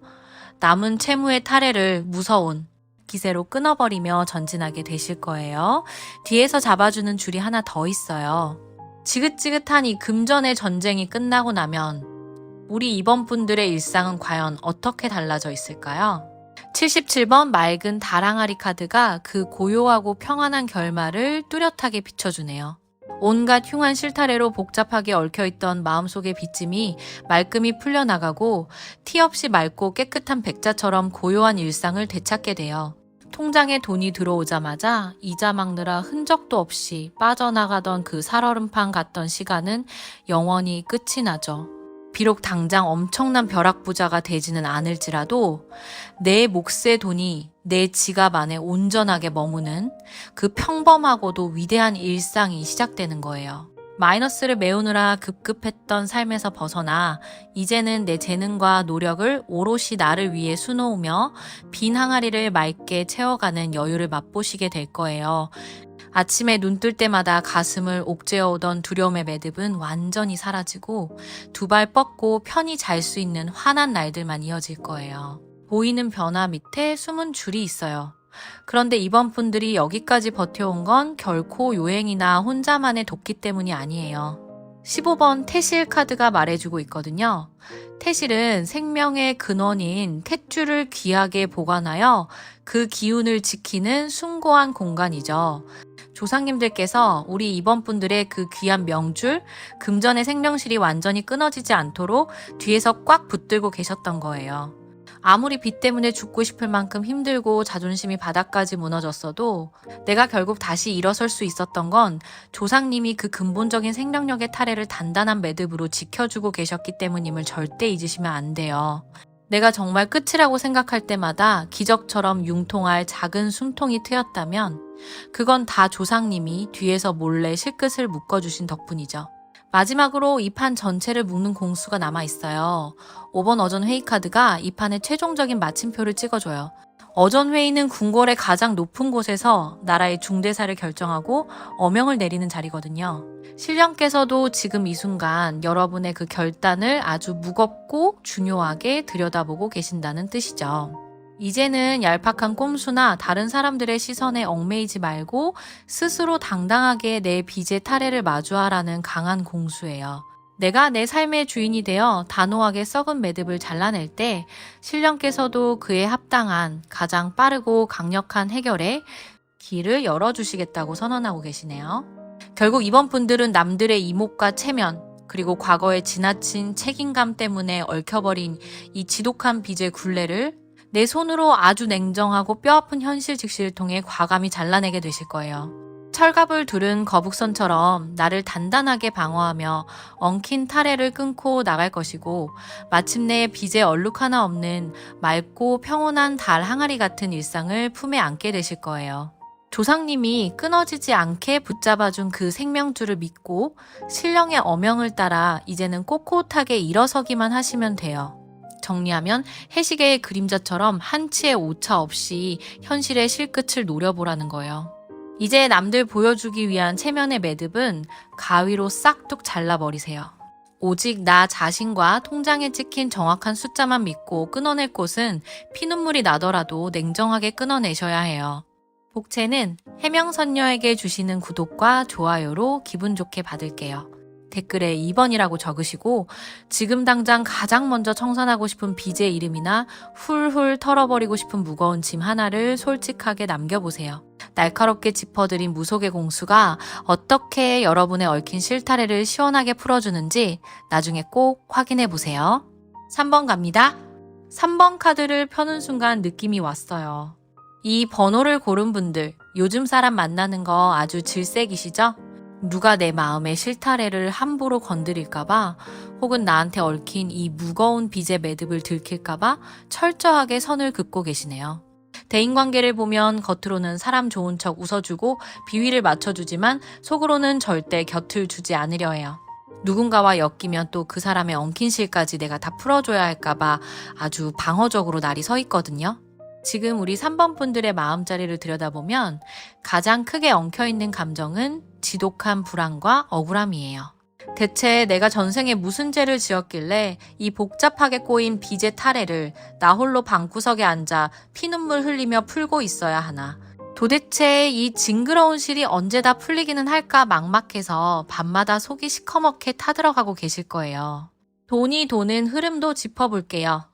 남은 채무의 타래를 무서운 기세로 끊어버리며 전진하게 되실 거예요. 뒤에서 잡아주는 줄이 하나 더 있어요. 지긋지긋한 이 금전의 전쟁이 끝나고 나면 우리 이번 분들의 일상은 과연 어떻게 달라져 있을까요? 77번 맑은 다랑아리 카드가 그 고요하고 평안한 결말을 뚜렷하게 비춰주네요. 온갖 흉한 실타래로 복잡하게 얽혀있던 마음속의 빚짐이 말끔히 풀려나가고 티 없이 맑고 깨끗한 백자처럼 고요한 일상을 되찾게 돼요. 통장에 돈이 들어오자마자 이자 막느라 흔적도 없이 빠져나가던 그 살얼음판 같던 시간은 영원히 끝이 나죠. 비록 당장 엄청난 벼락부자가 되지는 않을지라도 내 몫의 돈이 내 지갑 안에 온전하게 머무는 그 평범하고도 위대한 일상이 시작되는 거예요. 마이너스를 메우느라 급급했던 삶에서 벗어나 이제는 내 재능과 노력을 오롯이 나를 위해 수놓으며 빈 항아리를 맑게 채워가는 여유를 맛보시게 될 거예요. 아침에 눈 뜰 때마다 가슴을 옥죄어오던 두려움의 매듭은 완전히 사라지고 두 발 뻗고 편히 잘 수 있는 환한 날들만 이어질 거예요. 보이는 변화 밑에 숨은 줄이 있어요. 그런데 이번 분들이 여기까지 버텨온 건 결코 요행이나 혼자만의 도끼 때문이 아니에요. 15번 태실 카드가 말해주고 있거든요. 태실은 생명의 근원인 탯줄을 귀하게 보관하여 그 기운을 지키는 숭고한 공간이죠. 조상님들께서 우리 이번 분들의 그 귀한 명줄, 금전의 생명실이 완전히 끊어지지 않도록 뒤에서 꽉 붙들고 계셨던 거예요. 아무리 빚 때문에 죽고 싶을 만큼 힘들고 자존심이 바닥까지 무너졌어도 내가 결국 다시 일어설 수 있었던 건 조상님이 그 근본적인 생명력의 타래를 단단한 매듭으로 지켜주고 계셨기 때문임을 절대 잊으시면 안 돼요. 내가 정말 끝이라고 생각할 때마다 기적처럼 융통할 작은 숨통이 트였다면 그건 다 조상님이 뒤에서 몰래 실끝을 묶어주신 덕분이죠. 마지막으로 이 판 전체를 묶는 공수가 남아있어요. 5번 어전 회의 카드가 이 판의 최종적인 마침표를 찍어줘요. 어전 회의는 궁궐의 가장 높은 곳에서 나라의 중대사를 결정하고 어명을 내리는 자리거든요. 신령께서도 지금 이 순간 여러분의 그 결단을 아주 무겁고 중요하게 들여다보고 계신다는 뜻이죠. 이제는 얄팍한 꼼수나 다른 사람들의 시선에 얽매이지 말고 스스로 당당하게 내 빚의 타래를 마주하라는 강한 공수예요. 내가 내 삶의 주인이 되어 단호하게 썩은 매듭을 잘라낼 때 신령께서도 그에 합당한 가장 빠르고 강력한 해결에 길을 열어주시겠다고 선언하고 계시네요. 결국 이번 분들은 남들의 이목과 체면 그리고 과거의 지나친 책임감 때문에 얽혀버린 이 지독한 빚의 굴레를 내 손으로 아주 냉정하고 뼈아픈 현실 직시를 통해 과감히 잘라내게 되실 거예요. 철갑을 두른 거북선처럼 나를 단단하게 방어하며 엉킨 타래를 끊고 나갈 것이고, 마침내 빚에 얼룩 하나 없는 맑고 평온한 달 항아리 같은 일상을 품에 안게 되실 거예요. 조상님이 끊어지지 않게 붙잡아준 그 생명줄을 믿고 신령의 어명을 따라 이제는 꼿꼿하게 일어서기만 하시면 돼요. 정리하면 해시계의 그림자처럼 한치의 오차 없이 현실의 실끝을 노려보라는 거예요. 이제 남들 보여주기 위한 체면의 매듭은 가위로 싹둑 잘라버리세요. 오직 나 자신과 통장에 찍힌 정확한 숫자만 믿고 끊어낼 곳은 피눈물이 나더라도 냉정하게 끊어내셔야 해요. 복채는 해명선녀에게 주시는 구독과 좋아요로 기분 좋게 받을게요. 댓글에 2번이라고 적으시고 지금 당장 가장 먼저 청산하고 싶은 빚의 이름이나 훌훌 털어버리고 싶은 무거운 짐 하나를 솔직하게 남겨보세요. 날카롭게 짚어드린 무속의 공수가 어떻게 여러분의 얽힌 실타래를 시원하게 풀어주는지 나중에 꼭 확인해보세요. 3번 갑니다. 3번 카드를 펴는 순간 느낌이 왔어요. 이 번호를 고른 분들, 요즘 사람 만나는 거 아주 질색이시죠? 누가 내 마음의 실타래를 함부로 건드릴까봐, 혹은 나한테 얽힌 이 무거운 빚의 매듭을 들킬까봐 철저하게 선을 긋고 계시네요. 대인관계를 보면 겉으로는 사람 좋은 척 웃어주고 비위를 맞춰주지만 속으로는 절대 곁을 주지 않으려 해요. 누군가와 엮이면 또 그 사람의 엉킨 실까지 내가 다 풀어줘야 할까봐 아주 방어적으로 날이 서 있거든요. 지금 우리 3번 분들의 마음자리를 들여다보면 가장 크게 엉켜있는 감정은 지독한 불안과 억울함이에요. 대체 내가 전생에 무슨 죄를 지었길래 이 복잡하게 꼬인 빚의 타래를 나 홀로 방구석에 앉아 피눈물 흘리며 풀고 있어야 하나. 도대체 이 징그러운 실이 언제 다 풀리기는 할까 막막해서 밤마다 속이 시커멓게 타들어가고 계실 거예요. 돈이 도는 흐름도 짚어볼게요.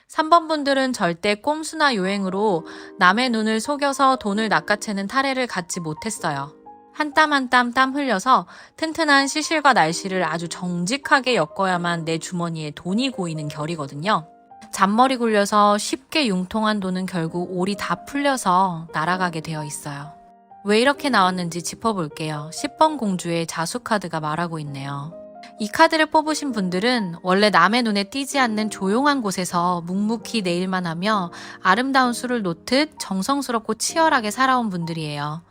3번 분들은 절대 꼼수나 요행으로 남의 눈을 속여서 돈을 낚아채는 타래를 갖지 못했어요. 한 땀 한 땀 땀 흘려서 튼튼한 시실과 날씨를 아주 정직하게 엮어야만 내 주머니에 돈이 고이는 결이거든요. 잔머리 굴려서 쉽게 융통한 돈은 결국 올이 다 풀려서 날아가게 되어 있어요. 왜 이렇게 나왔는지 짚어볼게요. 10번 공주의 자수 카드가 말하고 있네요. 이 카드를 뽑으신 분들은 원래 남의 눈에 띄지 않는 조용한 곳에서 묵묵히 내 일만 하며 아름다운 술을 놓듯 정성스럽고 치열하게 살아온 분들이에요.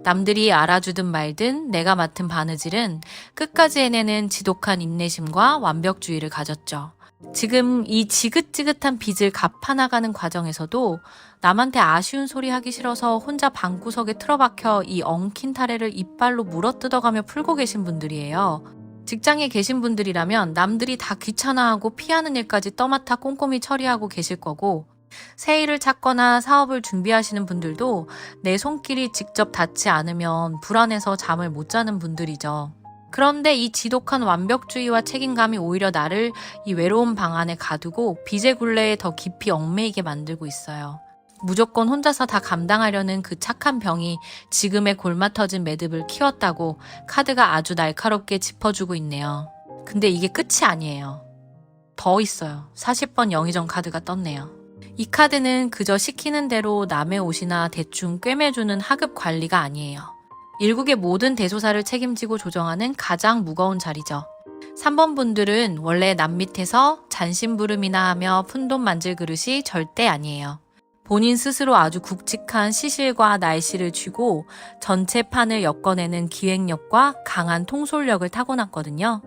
남들이 알아주든 말든 내가 맡은 바느질은 끝까지 해내는 지독한 인내심과 완벽주의를 가졌죠. 지금 이 지긋지긋한 빚을 갚아나가는 과정에서도 남한테 아쉬운 소리 하기 싫어서 혼자 방구석에 틀어박혀 이 엉킨 타래를 이빨로 물어뜯어가며 풀고 계신 분들이에요. 직장에 계신 분들이라면 남들이 다 귀찮아하고 피하는 일까지 떠맡아 꼼꼼히 처리하고 계실 거고, 새 일을 찾거나 사업을 준비하시는 분들도 내 손길이 직접 닿지 않으면 불안해서 잠을 못 자는 분들이죠. 그런데 이 지독한 완벽주의와 책임감이 오히려 나를 이 외로운 방 안에 가두고 빚의 굴레에 더 깊이 얽매이게 만들고 있어요. 무조건 혼자서 다 감당하려는 그 착한 병이 지금의 골마터진 매듭을 키웠다고 카드가 아주 날카롭게 짚어주고 있네요. 근데 이게 끝이 아니에요. 더 있어요. 40번 영의정 카드가 떴네요. 이 카드는 그저 시키는 대로 남의 옷이나 대충 꿰매주는 하급 관리가 아니에요. 일국의 모든 대소사를 책임지고 조정하는 가장 무거운 자리죠. 3번 분들은 원래 남 밑에서 잔심부름이나 하며 푼돈 만질 그릇이 절대 아니에요. 본인 스스로 아주 굵직한 시실과 날씨를 쥐고 전체 판을 엮어내는 기획력과 강한 통솔력을 타고났거든요.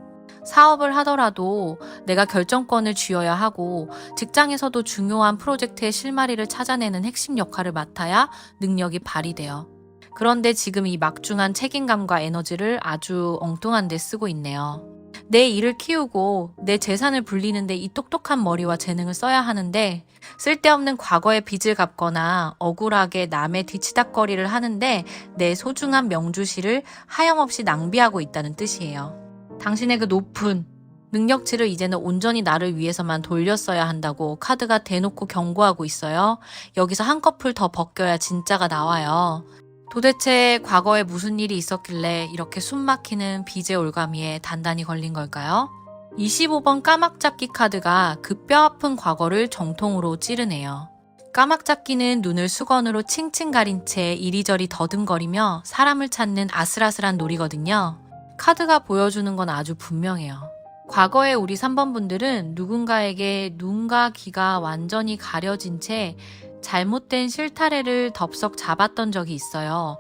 사업을 하더라도 내가 결정권을 쥐어야 하고 직장에서도 중요한 프로젝트의 실마리를 찾아내는 핵심 역할을 맡아야 능력이 발휘돼요. 그런데 지금 이 막중한 책임감과 에너지를 아주 엉뚱한 데 쓰고 있네요. 내 일을 키우고 내 재산을 불리는데 이 똑똑한 머리와 재능을 써야 하는데 쓸데없는 과거의 빚을 갚거나 억울하게 남의 뒤치다꺼리를 하는데 내 소중한 명주실을 하염없이 낭비하고 있다는 뜻이에요. 당신의 그 높은 능력치를 이제는 온전히 나를 위해서만 돌렸어야 한다고 카드가 대놓고 경고하고 있어요. 여기서 한꺼풀 더 벗겨야 진짜가 나와요. 도대체 과거에 무슨 일이 있었길래 이렇게 숨막히는 빚의 올가미에 단단히 걸린 걸까요? 25번 까막잡기 카드가 그 뼈아픈 과거를 정통으로 찌르네요. 까막잡기는 눈을 수건으로 칭칭 가린 채 이리저리 더듬거리며 사람을 찾는 아슬아슬한 놀이거든요. 카드가 보여주는 건 아주 분명해요. 과거에 우리 3번 분들은 누군가에게 눈과 귀가 완전히 가려진 채 잘못된 실타래를 덥석 잡았던 적이 있어요.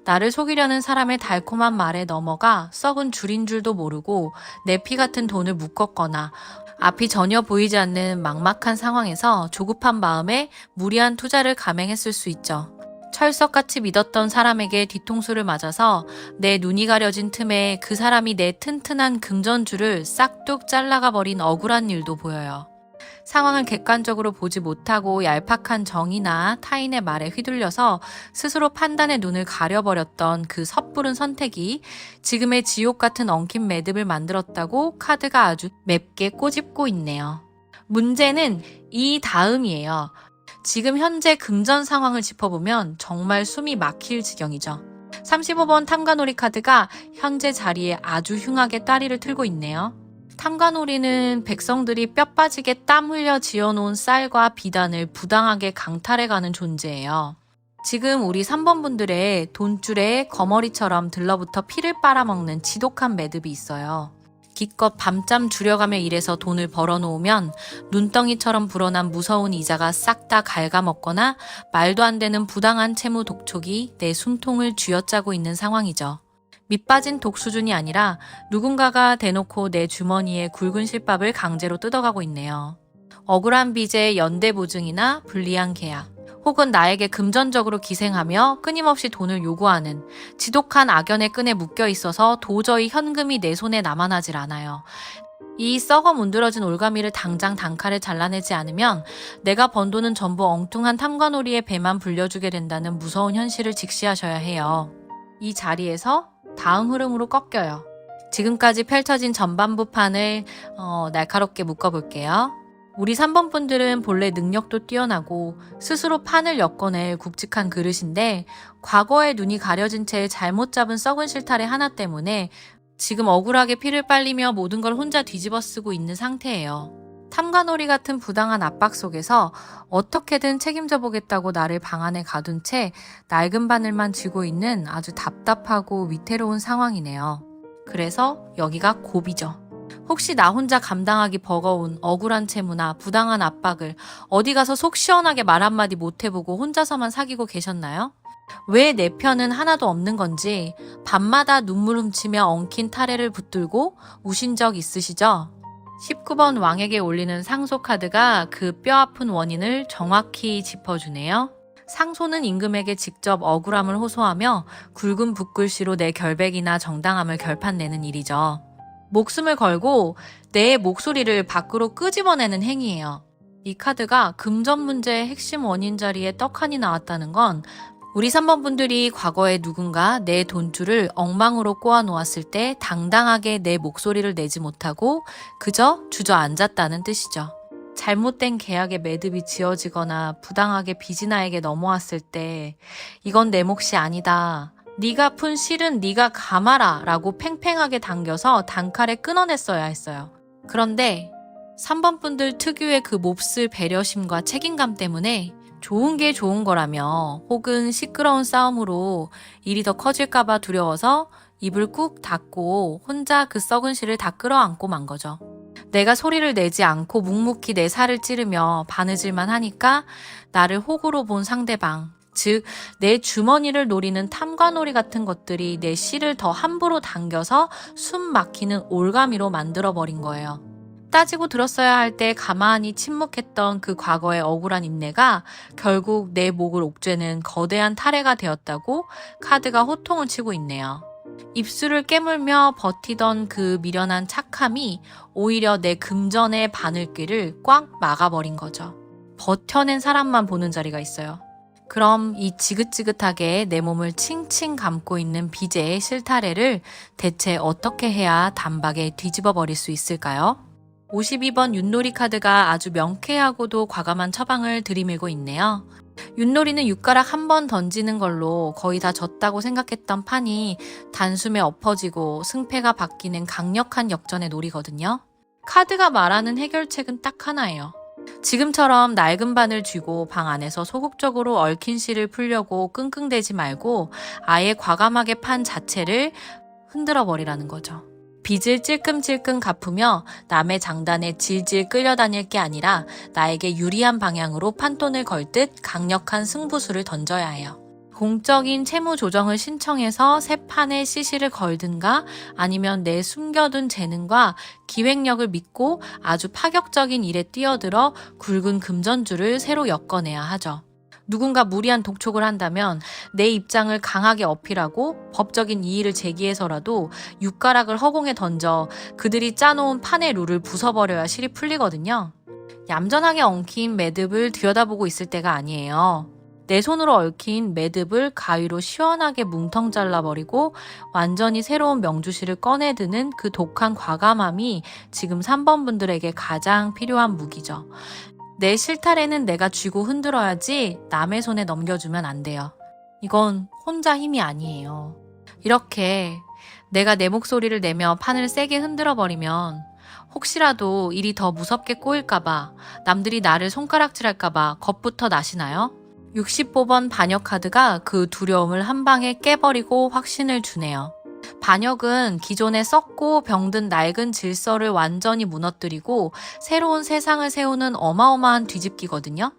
나를 속이려는 사람의 달콤한 말에 넘어가 썩은 줄인 줄도 모르고 내 피 같은 돈을 묶었거나 앞이 전혀 보이지 않는 막막한 상황에서 조급한 마음에 무리한 투자를 감행했을 수 있죠. 철석같이 믿었던 사람에게 뒤통수를 맞아서 내 눈이 가려진 틈에 그 사람이 내 튼튼한 금전줄을 싹둑 잘라가 버린 억울한 일도 보여요. 상황을 객관적으로 보지 못하고 얄팍한 정이나 타인의 말에 휘둘려서 스스로 판단의 눈을 가려버렸던 그 섣부른 선택이 지금의 지옥 같은 엉킨 매듭을 만들었다고 카드가 아주 맵게 꼬집고 있네요. 문제는 이 다음이에요. 지금 현재 금전 상황을 짚어보면 정말 숨이 막힐 지경이죠. 35번 탐관오리 카드가 현재 자리에 아주 흉하게 따리를 틀고 있네요. 탐관오리는 백성들이 뼈 빠지게 땀 흘려 지어놓은 쌀과 비단을 부당하게 강탈해가는 존재예요. 지금 우리 3번 분들의 돈줄에 거머리처럼 들러붙어 피를 빨아먹는 지독한 매듭이 있어요. 기껏 밤잠 줄여가며 일해서 돈을 벌어놓으면 눈덩이처럼 불어난 무서운 이자가 싹 다 갉아먹거나 말도 안 되는 부당한 채무 독촉이 내 숨통을 쥐어짜고 있는 상황이죠. 밑빠진 독 수준이 아니라 누군가가 대놓고 내 주머니에 굵은 실밥을 강제로 뜯어가고 있네요. 억울한 빚의 연대보증이나 불리한 계약, 혹은 나에게 금전적으로 기생하며 끊임없이 돈을 요구하는 지독한 악연의 끈에 묶여 있어서 도저히 현금이 내 손에 남아나질 않아요. 이 썩어 문드러진 올가미를 당장 단칼에 잘라내지 않으면 내가 번 돈은 전부 엉뚱한 탐관오리의 배만 불려주게 된다는 무서운 현실을 직시하셔야 해요. 이 자리에서 다음 흐름으로 꺾여요. 지금까지 펼쳐진 전반부 판을 날카롭게 묶어볼게요. 우리 3번 분들은 본래 능력도 뛰어나고 스스로 판을 엮어낼 굵직한 그릇인데 과거의 눈이 가려진 채 잘못 잡은 썩은 실타래 하나 때문에 지금 억울하게 피를 빨리며 모든 걸 혼자 뒤집어 쓰고 있는 상태예요. 탐관오리 같은 부당한 압박 속에서 어떻게든 책임져 보겠다고 나를 방 안에 가둔 채 낡은 바늘만 쥐고 있는 아주 답답하고 위태로운 상황이네요. 그래서 여기가 고비죠. 혹시 나 혼자 감당하기 버거운 억울한 채무나 부당한 압박을 어디 가서 속 시원하게 말 한마디 못 해보고 혼자서만 사귀고 계셨나요? 왜 내 편은 하나도 없는 건지 밤마다 눈물 훔치며 엉킨 타래를 붙들고 우신 적 있으시죠? 19번 왕에게 올리는 상소 카드가 그 뼈아픈 원인을 정확히 짚어주네요. 상소는 임금에게 직접 억울함을 호소하며 굵은 붓글씨로 내 결백이나 정당함을 결판내는 일이죠. 목숨을 걸고 내 목소리를 밖으로 끄집어내는 행위예요. 이 카드가 금전 문제의 핵심 원인 자리에 떡하니 나왔다는 건 우리 3번 분들이 과거에 누군가 내 돈줄을 엉망으로 꼬아놓았을 때 당당하게 내 목소리를 내지 못하고 그저 주저앉았다는 뜻이죠. 잘못된 계약의 매듭이 지어지거나 부당하게 빚이 나에게 넘어왔을 때 이건 내 몫이 아니다. 네가 푼 실은 네가 감아라 라고 팽팽하게 당겨서 단칼에 끊어냈어야 했어요. 그런데 3번 분들 특유의 그 몹쓸 배려심과 책임감 때문에 좋은 게 좋은 거라며 혹은 시끄러운 싸움으로 일이 더 커질까봐 두려워서 입을 꾹 닫고 혼자 그 썩은 실을 다 끌어안고 만 거죠. 내가 소리를 내지 않고 묵묵히 내 살을 찌르며 바느질만 하니까 나를 호구로 본 상대방, 즉 내 주머니를 노리는 탐관오리 같은 것들이 내 실을 더 함부로 당겨서 숨 막히는 올가미로 만들어버린 거예요. 따지고 들었어야 할 때 가만히 침묵했던 그 과거의 억울한 인내가 결국 내 목을 옥죄는 거대한 타래가 되었다고 카드가 호통을 치고 있네요. 입술을 깨물며 버티던 그 미련한 착함이 오히려 내 금전의 바늘길을 꽉 막아버린 거죠. 버텨낸 사람만 보는 자리가 있어요. 그럼 이 지긋지긋하게 내 몸을 칭칭 감고 있는 빚의 실타래를 대체 어떻게 해야 단박에 뒤집어 버릴 수 있을까요? 52번 윷놀이 카드가 아주 명쾌하고도 과감한 처방을 들이밀고 있네요. 윷놀이는 육가락 한 번 던지는 걸로 거의 다 졌다고 생각했던 판이 단숨에 엎어지고 승패가 바뀌는 강력한 역전의 놀이거든요. 카드가 말하는 해결책은 딱 하나예요. 지금처럼 낡은 바늘 쥐고 방 안에서 소극적으로 얽힌 실을 풀려고 끙끙대지 말고 아예 과감하게 판 자체를 흔들어 버리라는 거죠. 빚을 찔끔찔끔 갚으며 남의 장단에 질질 끌려다닐 게 아니라 나에게 유리한 방향으로 판돈을 걸 듯 강력한 승부수를 던져야 해요. 공적인 채무 조정을 신청해서 새 판에 시시를 걸든가 아니면 내 숨겨둔 재능과 기획력을 믿고 아주 파격적인 일에 뛰어들어 굵은 금전줄을 새로 엮어내야 하죠. 누군가 무리한 독촉을 한다면 내 입장을 강하게 어필하고 법적인 이의를 제기해서라도 육가락을 허공에 던져 그들이 짜놓은 판의 룰을 부숴버려야 실이 풀리거든요. 얌전하게 엉킨 매듭을 들여다보고 있을 때가 아니에요. 내 손으로 얽힌 매듭을 가위로 시원하게 뭉텅 잘라버리고 완전히 새로운 명주실을 꺼내드는 그 독한 과감함이 지금 3번 분들에게 가장 필요한 무기죠. 내 실타래는 내가 쥐고 흔들어야지 남의 손에 넘겨주면 안 돼요. 이건 혼자 힘이 아니에요. 이렇게 내가 내 목소리를 내며 판을 세게 흔들어버리면 혹시라도 일이 더 무섭게 꼬일까봐 남들이 나를 손가락질할까봐 겁부터 나시나요? 60호번 반역 카드가 그 두려움을 한 방에 깨버리고 확신을 주네요. 반역은 기존에 썩고 병든 낡은 질서를 완전히 무너뜨리고 새로운 세상을 세우는 어마어마한 뒤집기거든요.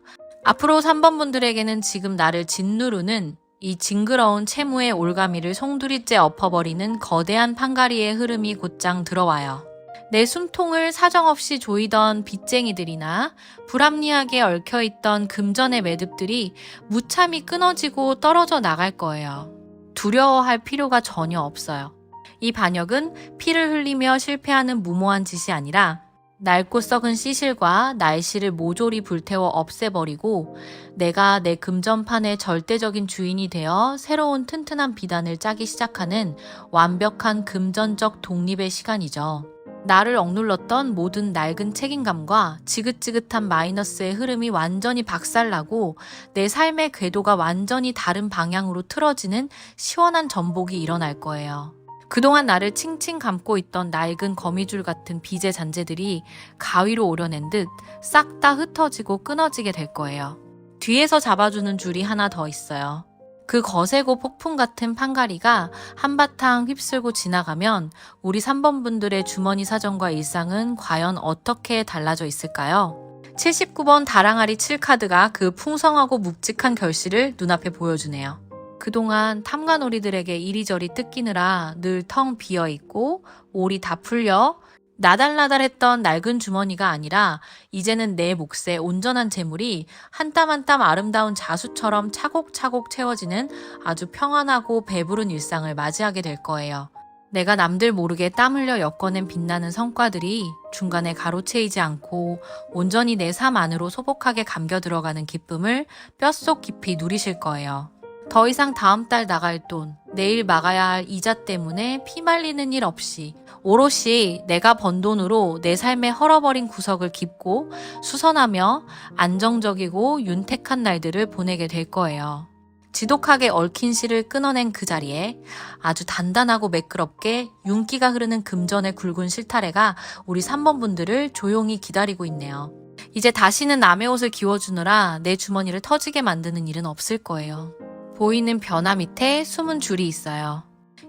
앞으로 3번 분들에게는 지금 나를 짓누르는 이 징그러운 채무의 올가미를 송두리째 엎어버리는 거대한 판가리의 흐름이 곧장 들어와요. 내 숨통을 사정없이 조이던 빚쟁이들이나 불합리하게 얽혀있던 금전의 매듭들이 무참히 끊어지고 떨어져 나갈 거예요. 두려워할 필요가 전혀 없어요. 이 반역은 피를 흘리며 실패하는 무모한 짓이 아니라 낡고 썩은 시실과 날씨를 모조리 불태워 없애버리고 내가 내 금전판의 절대적인 주인이 되어 새로운 튼튼한 비단을 짜기 시작하는 완벽한 금전적 독립의 시간이죠. 나를 억눌렀던 모든 낡은 책임감과 지긋지긋한 마이너스의 흐름이 완전히 박살나고 내 삶의 궤도가 완전히 다른 방향으로 틀어지는 시원한 전복이 일어날 거예요. 그동안 나를 칭칭 감고 있던 낡은 거미줄 같은 빚의 잔재들이 가위로 오려낸 듯 싹 다 흩어지고 끊어지게 될 거예요. 뒤에서 잡아주는 줄이 하나 더 있어요. 그 거세고 폭풍 같은 판가리가 한바탕 휩쓸고 지나가면 우리 3번 분들의 주머니 사정과 일상은 과연 어떻게 달라져 있을까요? 79번 다랑아리 7카드가 그 풍성하고 묵직한 결실을 눈앞에 보여주네요. 그동안 탐관오리들에게 이리저리 뜯기느라 늘 텅 비어있고 올이 다 풀려 나달나달했던 낡은 주머니가 아니라 이제는 내 몫의 온전한 재물이 한 땀 한 땀 아름다운 자수처럼 차곡차곡 채워지는 아주 평안하고 배부른 일상을 맞이하게 될 거예요. 내가 남들 모르게 땀 흘려 엮어낸 빛나는 성과들이 중간에 가로채이지 않고 온전히 내 삶 안으로 소복하게 감겨 들어가는 기쁨을 뼛속 깊이 누리실 거예요. 더 이상 다음 달 나갈 돈, 내일 막아야 할 이자 때문에 피말리는 일 없이 오롯이 내가 번 돈으로 내 삶의 헐어버린 구석을 깁고 수선하며 안정적이고 윤택한 날들을 보내게 될 거예요. 지독하게 얽힌 실을 끊어낸 그 자리에 아주 단단하고 매끄럽게 윤기가 흐르는 금전의 굵은 실타래가 우리 3번 분들을 조용히 기다리고 있네요. 이제 다시는 남의 옷을 기워주느라 내 주머니를 터지게 만드는 일은 없을 거예요. 보이는 변화 밑에 숨은 줄이 있어요.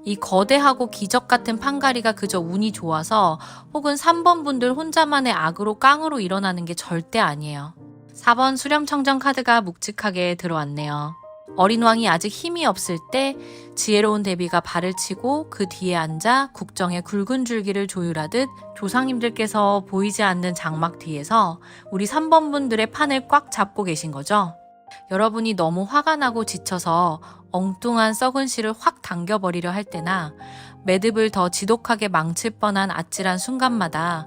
이 거대하고 기적 같은 판가리가 그저 운이 좋아서 혹은 3번 분들 혼자만의 악으로 깡으로 일어나는 게 절대 아니에요. 4번 수렴청정 카드가 묵직하게 들어왔네요. 어린 왕이 아직 힘이 없을 때 지혜로운 대비가 발을 치고 그 뒤에 앉아 국정의 굵은 줄기를 조율하듯 조상님들께서 보이지 않는 장막 뒤에서 우리 3번 분들의 판을 꽉 잡고 계신 거죠. 여러분이 너무 화가 나고 지쳐서 엉뚱한 썩은 실을 확 당겨버리려 할 때나 매듭을 더 지독하게 망칠 뻔한 아찔한 순간마다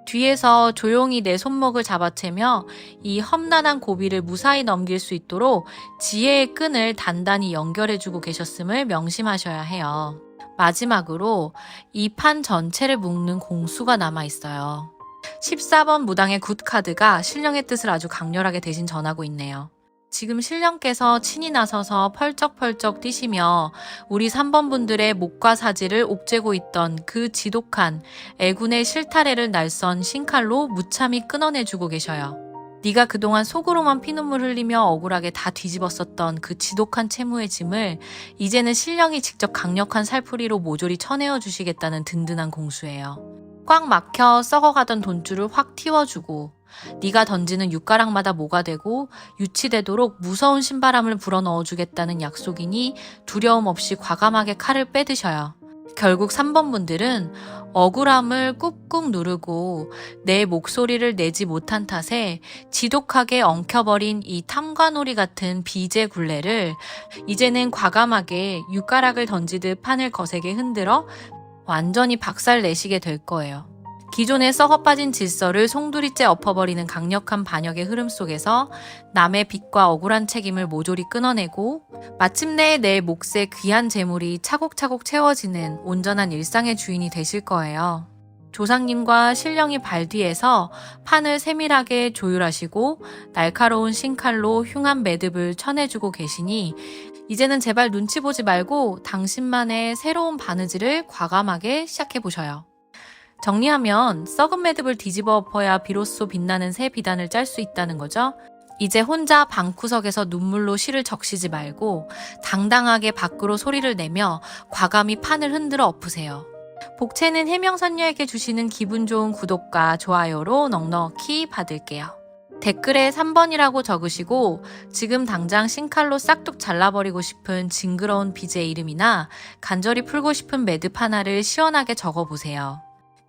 뒤에서 조용히 내 손목을 잡아채며 이 험난한 고비를 무사히 넘길 수 있도록 지혜의 끈을 단단히 연결해주고 계셨음을 명심하셔야 해요. 마지막으로 이 판 전체를 묶는 공수가 남아있어요. 14번 무당의 굿카드가 신령의 뜻을 아주 강렬하게 대신 전하고 있네요. 지금 신령께서 친히 나서서 펄쩍펄쩍 뛰시며 우리 3번 분들의 목과 사지를 옥죄고 있던 그 지독한 애군의 실타래를 날선 신칼로 무참히 끊어내주고 계셔요. 네가 그동안 속으로만 피눈물 흘리며 억울하게 다 뒤집었었던 그 지독한 채무의 짐을 이제는 신령이 직접 강력한 살풀이로 모조리 쳐내어 주시겠다는 든든한 공수예요. 꽉 막혀 썩어가던 돈줄을 확 틔워주고 네가 던지는 육가락마다 모가 되고 유치되도록 무서운 신바람을 불어넣어주겠다는 약속이니 두려움 없이 과감하게 칼을 빼드셔요. 결국 3번 분들은 억울함을 꾹꾹 누르고 내 목소리를 내지 못한 탓에 지독하게 엉켜버린 이 탐관오리 같은 비제 굴레를 이제는 과감하게 육가락을 던지듯 판을 거세게 흔들어 완전히 박살내시게 될 거예요. 기존의 썩어빠진 질서를 송두리째 엎어버리는 강력한 반역의 흐름 속에서 남의 빚과 억울한 책임을 모조리 끊어내고 마침내 내 몫의 귀한 재물이 차곡차곡 채워지는 온전한 일상의 주인이 되실 거예요. 조상님과 신령이 발 뒤에서 판을 세밀하게 조율하시고 날카로운 신칼로 흉한 매듭을 쳐내주고 계시니 이제는 제발 눈치 보지 말고 당신만의 새로운 바느질을 과감하게 시작해보셔요. 정리하면 썩은 매듭을 뒤집어 엎어야 비로소 빛나는 새 비단을 짤 수 있다는 거죠. 이제 혼자 방구석에서 눈물로 실을 적시지 말고 당당하게 밖으로 소리를 내며 과감히 판을 흔들어 엎으세요. 복채는 해명선녀에게 주시는 기분 좋은 구독과 좋아요로 넉넉히 받을게요. 댓글에 3번이라고 적으시고 지금 당장 신칼로 싹둑 잘라버리고 싶은 징그러운 빚의 이름이나 간절히 풀고 싶은 매듭 하나를 시원하게 적어보세요.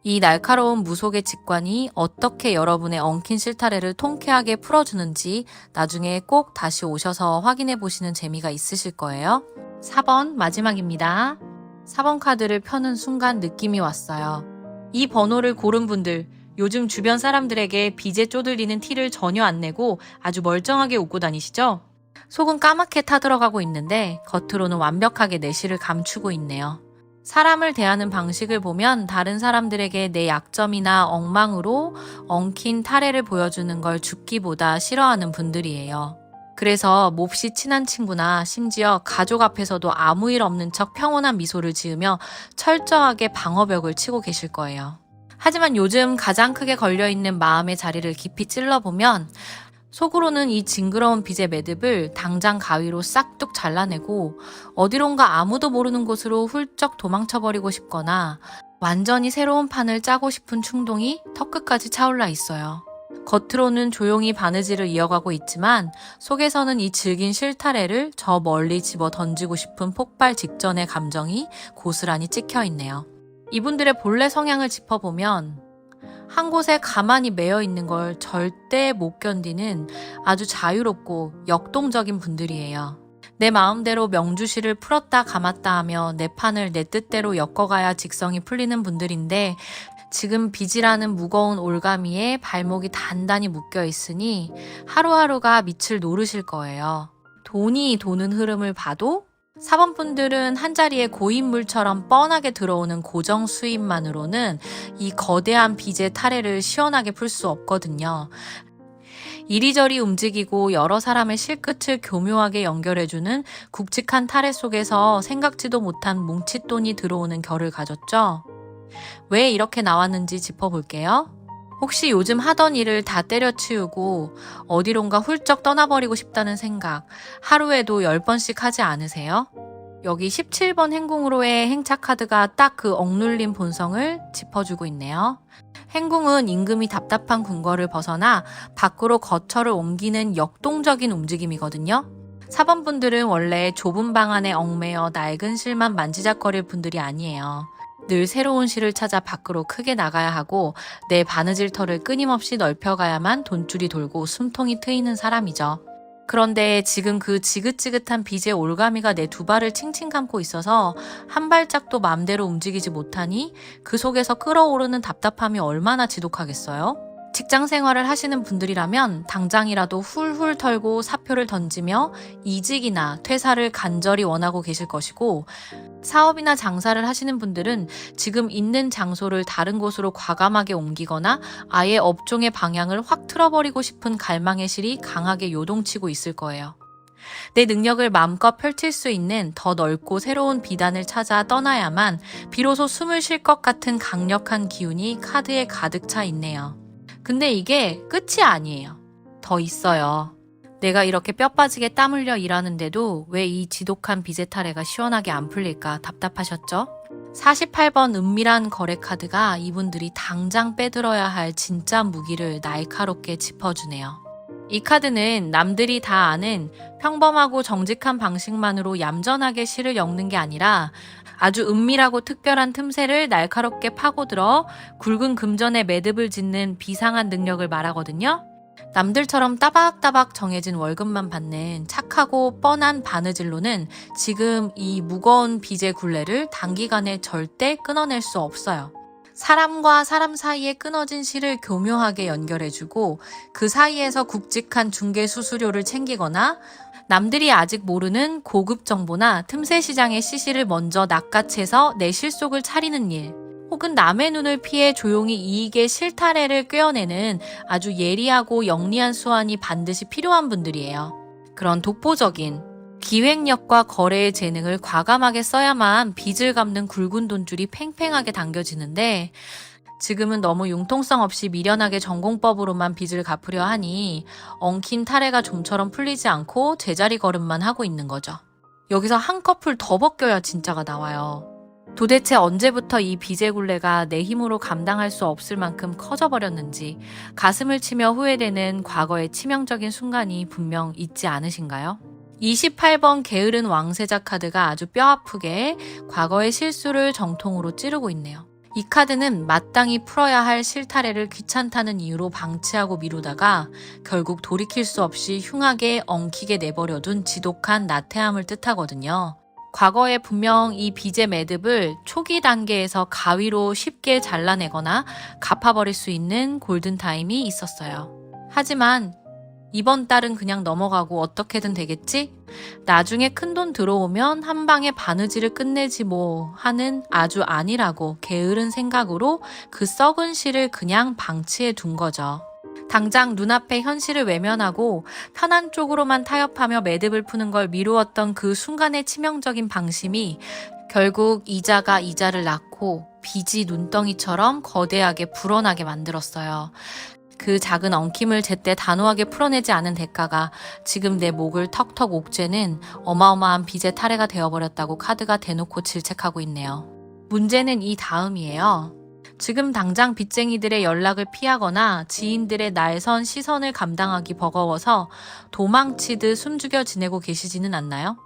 이 날카로운 무속의 직관이 어떻게 여러분의 엉킨 실타래를 통쾌하게 풀어주는지 나중에 꼭 다시 오셔서 확인해 보시는 재미가 있으실 거예요. 4번 마지막입니다. 4번 카드를 펴는 순간 느낌이 왔어요. 이 번호를 고른 분들, 요즘 주변 사람들에게 빚에 쪼들리는 티를 전혀 안 내고 아주 멀쩡하게 웃고 다니시죠? 속은 까맣게 타들어가고 있는데 겉으로는 완벽하게 내실을 감추고 있네요. 사람을 대하는 방식을 보면 다른 사람들에게 내 약점이나 엉망으로 엉킨 타래를 보여주는 걸 죽기보다 싫어하는 분들이에요. 그래서 몹시 친한 친구나 심지어 가족 앞에서도 아무 일 없는 척 평온한 미소를 지으며 철저하게 방어벽을 치고 계실 거예요. 하지만 요즘 가장 크게 걸려있는 마음의 자리를 깊이 찔러보면 속으로는 이 징그러운 빚의 매듭을 당장 가위로 싹둑 잘라내고 어디론가 아무도 모르는 곳으로 훌쩍 도망쳐버리고 싶거나 완전히 새로운 판을 짜고 싶은 충동이 턱끝까지 차올라 있어요. 겉으로는 조용히 바느질을 이어가고 있지만 속에서는 이 질긴 실타래를 저 멀리 집어 던지고 싶은 폭발 직전의 감정이 고스란히 찍혀 있네요. 이분들의 본래 성향을 짚어보면 한 곳에 가만히 매여 있는 걸 절대 못 견디는 아주 자유롭고 역동적인 분들이에요. 내 마음대로 명주실을 풀었다 감았다 하며 내 판을 내 뜻대로 엮어가야 직성이 풀리는 분들인데 지금 빚이라는 무거운 올가미에 발목이 단단히 묶여 있으니 하루하루가 밑을 노르실 거예요. 돈이 도는 흐름을 봐도 4번 분들은 한자리에 고인물처럼 뻔하게 들어오는 고정 수입만으로는 이 거대한 빚의 타래를 시원하게 풀 수 없거든요. 이리저리 움직이고 여러 사람의 실끝을 교묘하게 연결해주는 굵직한 타래 속에서 생각지도 못한 뭉칫돈이 들어오는 결을 가졌죠. 왜 이렇게 나왔는지 짚어볼게요. 혹시 요즘 하던 일을 다 때려치우고 어디론가 훌쩍 떠나버리고 싶다는 생각 하루에도 10번씩 하지 않으세요? 여기 17번 행궁으로의 행차 카드가 딱 그 억눌린 본성을 짚어주고 있네요. 행궁은 임금이 답답한 궁궐을 벗어나 밖으로 거처를 옮기는 역동적인 움직임이거든요. 4번 분들은 원래 좁은 방 안에 얽매여 낡은 실만 만지작거릴 분들이 아니에요. 늘 새로운 실을 찾아 밖으로 크게 나가야 하고 내 바느질 털을 끊임없이 넓혀가야만 돈줄이 돌고 숨통이 트이는 사람이죠. 그런데 지금 그 지긋지긋한 빚의 올가미가 내 두 발을 칭칭 감고 있어서 한 발짝도 맘대로 움직이지 못하니 그 속에서 끓어오르는 답답함이 얼마나 지독하겠어요? 직장 생활을 하시는 분들이라면 당장이라도 훌훌 털고 사표를 던지며 이직이나 퇴사를 간절히 원하고 계실 것이고 사업이나 장사를 하시는 분들은 지금 있는 장소를 다른 곳으로 과감하게 옮기거나 아예 업종의 방향을 확 틀어버리고 싶은 갈망의 실이 강하게 요동치고 있을 거예요. 내 능력을 마음껏 펼칠 수 있는 더 넓고 새로운 비단을 찾아 떠나야만 비로소 숨을 쉴 것 같은 강력한 기운이 카드에 가득 차 있네요. 근데 이게 끝이 아니에요. 더 있어요. 내가 이렇게 뼈 빠지게 땀 흘려 일하는데도 왜 이 지독한 빚의 타래가 시원하게 안 풀릴까 답답하셨죠? 48번 은밀한 거래 카드가 이분들이 당장 빼들어야 할 진짜 무기를 날카롭게 짚어주네요. 이 카드는 남들이 다 아는 평범하고 정직한 방식만으로 얌전하게 실을 엮는 게 아니라 아주 은밀하고 특별한 틈새를 날카롭게 파고들어 굵은 금전의 매듭을 짓는 비상한 능력을 말하거든요. 남들처럼 따박따박 정해진 월급만 받는 착하고 뻔한 바느질로는 지금 이 무거운 빚의 굴레를 단기간에 절대 끊어낼 수 없어요. 사람과 사람 사이에 끊어진 실을 교묘하게 연결해주고 그 사이에서 굵직한 중개 수수료를 챙기거나 남들이 아직 모르는 고급 정보나 틈새 시장의 시시를 먼저 낚아채서 내 실속을 차리는 일, 혹은 남의 눈을 피해 조용히 이익의 실타래를 꿰어내는 아주 예리하고 영리한 수완이 반드시 필요한 분들이에요. 그런 독보적인 기획력과 거래의 재능을 과감하게 써야만 빚을 갚는 굵은 돈줄이 팽팽하게 당겨지는데 지금은 너무 융통성 없이 미련하게 전공법으로만 빚을 갚으려 하니 엉킨 타래가 좀처럼 풀리지 않고 제자리 걸음만 하고 있는 거죠. 여기서 한꺼풀 더 벗겨야 진짜가 나와요. 도대체 언제부터 이 빚의 굴레가 내 힘으로 감당할 수 없을 만큼 커져버렸는지 가슴을 치며 후회되는 과거의 치명적인 순간이 분명 있지 않으신가요? 28번 게으른 왕세자 카드가 아주 뼈아프게 과거의 실수를 정통으로 찌르고 있네요. 이 카드는 마땅히 풀어야 할 실타래를 귀찮다는 이유로 방치하고 미루다가 결국 돌이킬 수 없이 흉하게 엉키게 내버려둔 지독한 나태함을 뜻하거든요. 과거에 분명 이 빚의 매듭을 초기 단계에서 가위로 쉽게 잘라내거나 갚아버릴 수 있는 골든타임이 있었어요. 하지만 이번 달은 그냥 넘어가고 어떻게든 되겠지? 나중에 큰돈 들어오면 한 방에 바느질을 끝내지 뭐 하는 아주 아니라고 게으른 생각으로 그 썩은 실을 그냥 방치해 둔 거죠. 당장 눈앞의 현실을 외면하고 편한 쪽으로만 타협하며 매듭을 푸는 걸 미루었던 그 순간의 치명적인 방심이 결국 이자가 이자를 낳고 빚이 눈덩이처럼 거대하게 불어나게 만들었어요. 그 작은 엉킴을 제때 단호하게 풀어내지 않은 대가가 지금 내 목을 턱턱 옥죄는 어마어마한 빚의 타래가 되어버렸다고 카드가 대놓고 질책하고 있네요. 문제는 이 다음이에요. 지금 당장 빚쟁이들의 연락을 피하거나 지인들의 날선 시선을 감당하기 버거워서 도망치듯 숨죽여 지내고 계시지는 않나요?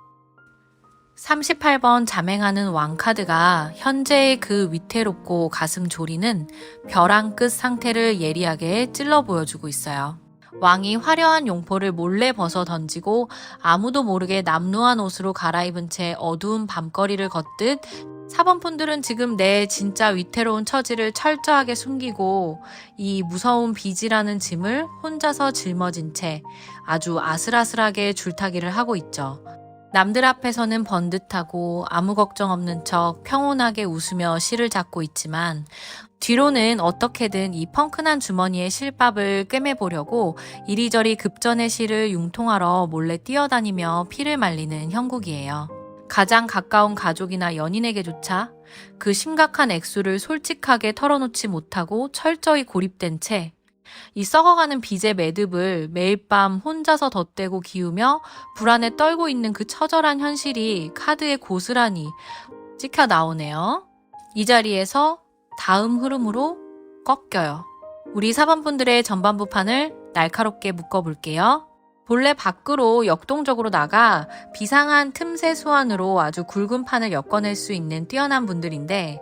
38번 잠행하는 왕카드가 현재의 그 위태롭고 가슴 졸이는 벼랑 끝 상태를 예리하게 찔러 보여주고 있어요. 왕이 화려한 용포를 몰래 벗어 던지고 아무도 모르게 남루한 옷으로 갈아입은 채 어두운 밤거리를 걷듯 사범분들은 지금 내 진짜 위태로운 처지를 철저하게 숨기고 이 무서운 빚이라는 짐을 혼자서 짊어진 채 아주 아슬아슬하게 줄타기를 하고 있죠. 남들 앞에서는 번듯하고 아무 걱정 없는 척 평온하게 웃으며 실을 잡고 있지만 뒤로는 어떻게든 이 펑크난 주머니에 실밥을 꿰매보려고 이리저리 급전의 실을 융통하러 몰래 뛰어다니며 피를 말리는 형국이에요. 가장 가까운 가족이나 연인에게조차 그 심각한 액수를 솔직하게 털어놓지 못하고 철저히 고립된 채 이 썩어가는 빚의 매듭을 매일 밤 혼자서 덧대고 기우며 불안에 떨고 있는 그 처절한 현실이 카드에 고스란히 찍혀 나오네요. 이 자리에서 다음 흐름으로 꺾여요. 우리 사범분들의 전반부 판을 날카롭게 묶어볼게요. 본래 밖으로 역동적으로 나가 비상한 틈새 수완으로 아주 굵은 판을 엮어낼 수 있는 뛰어난 분들인데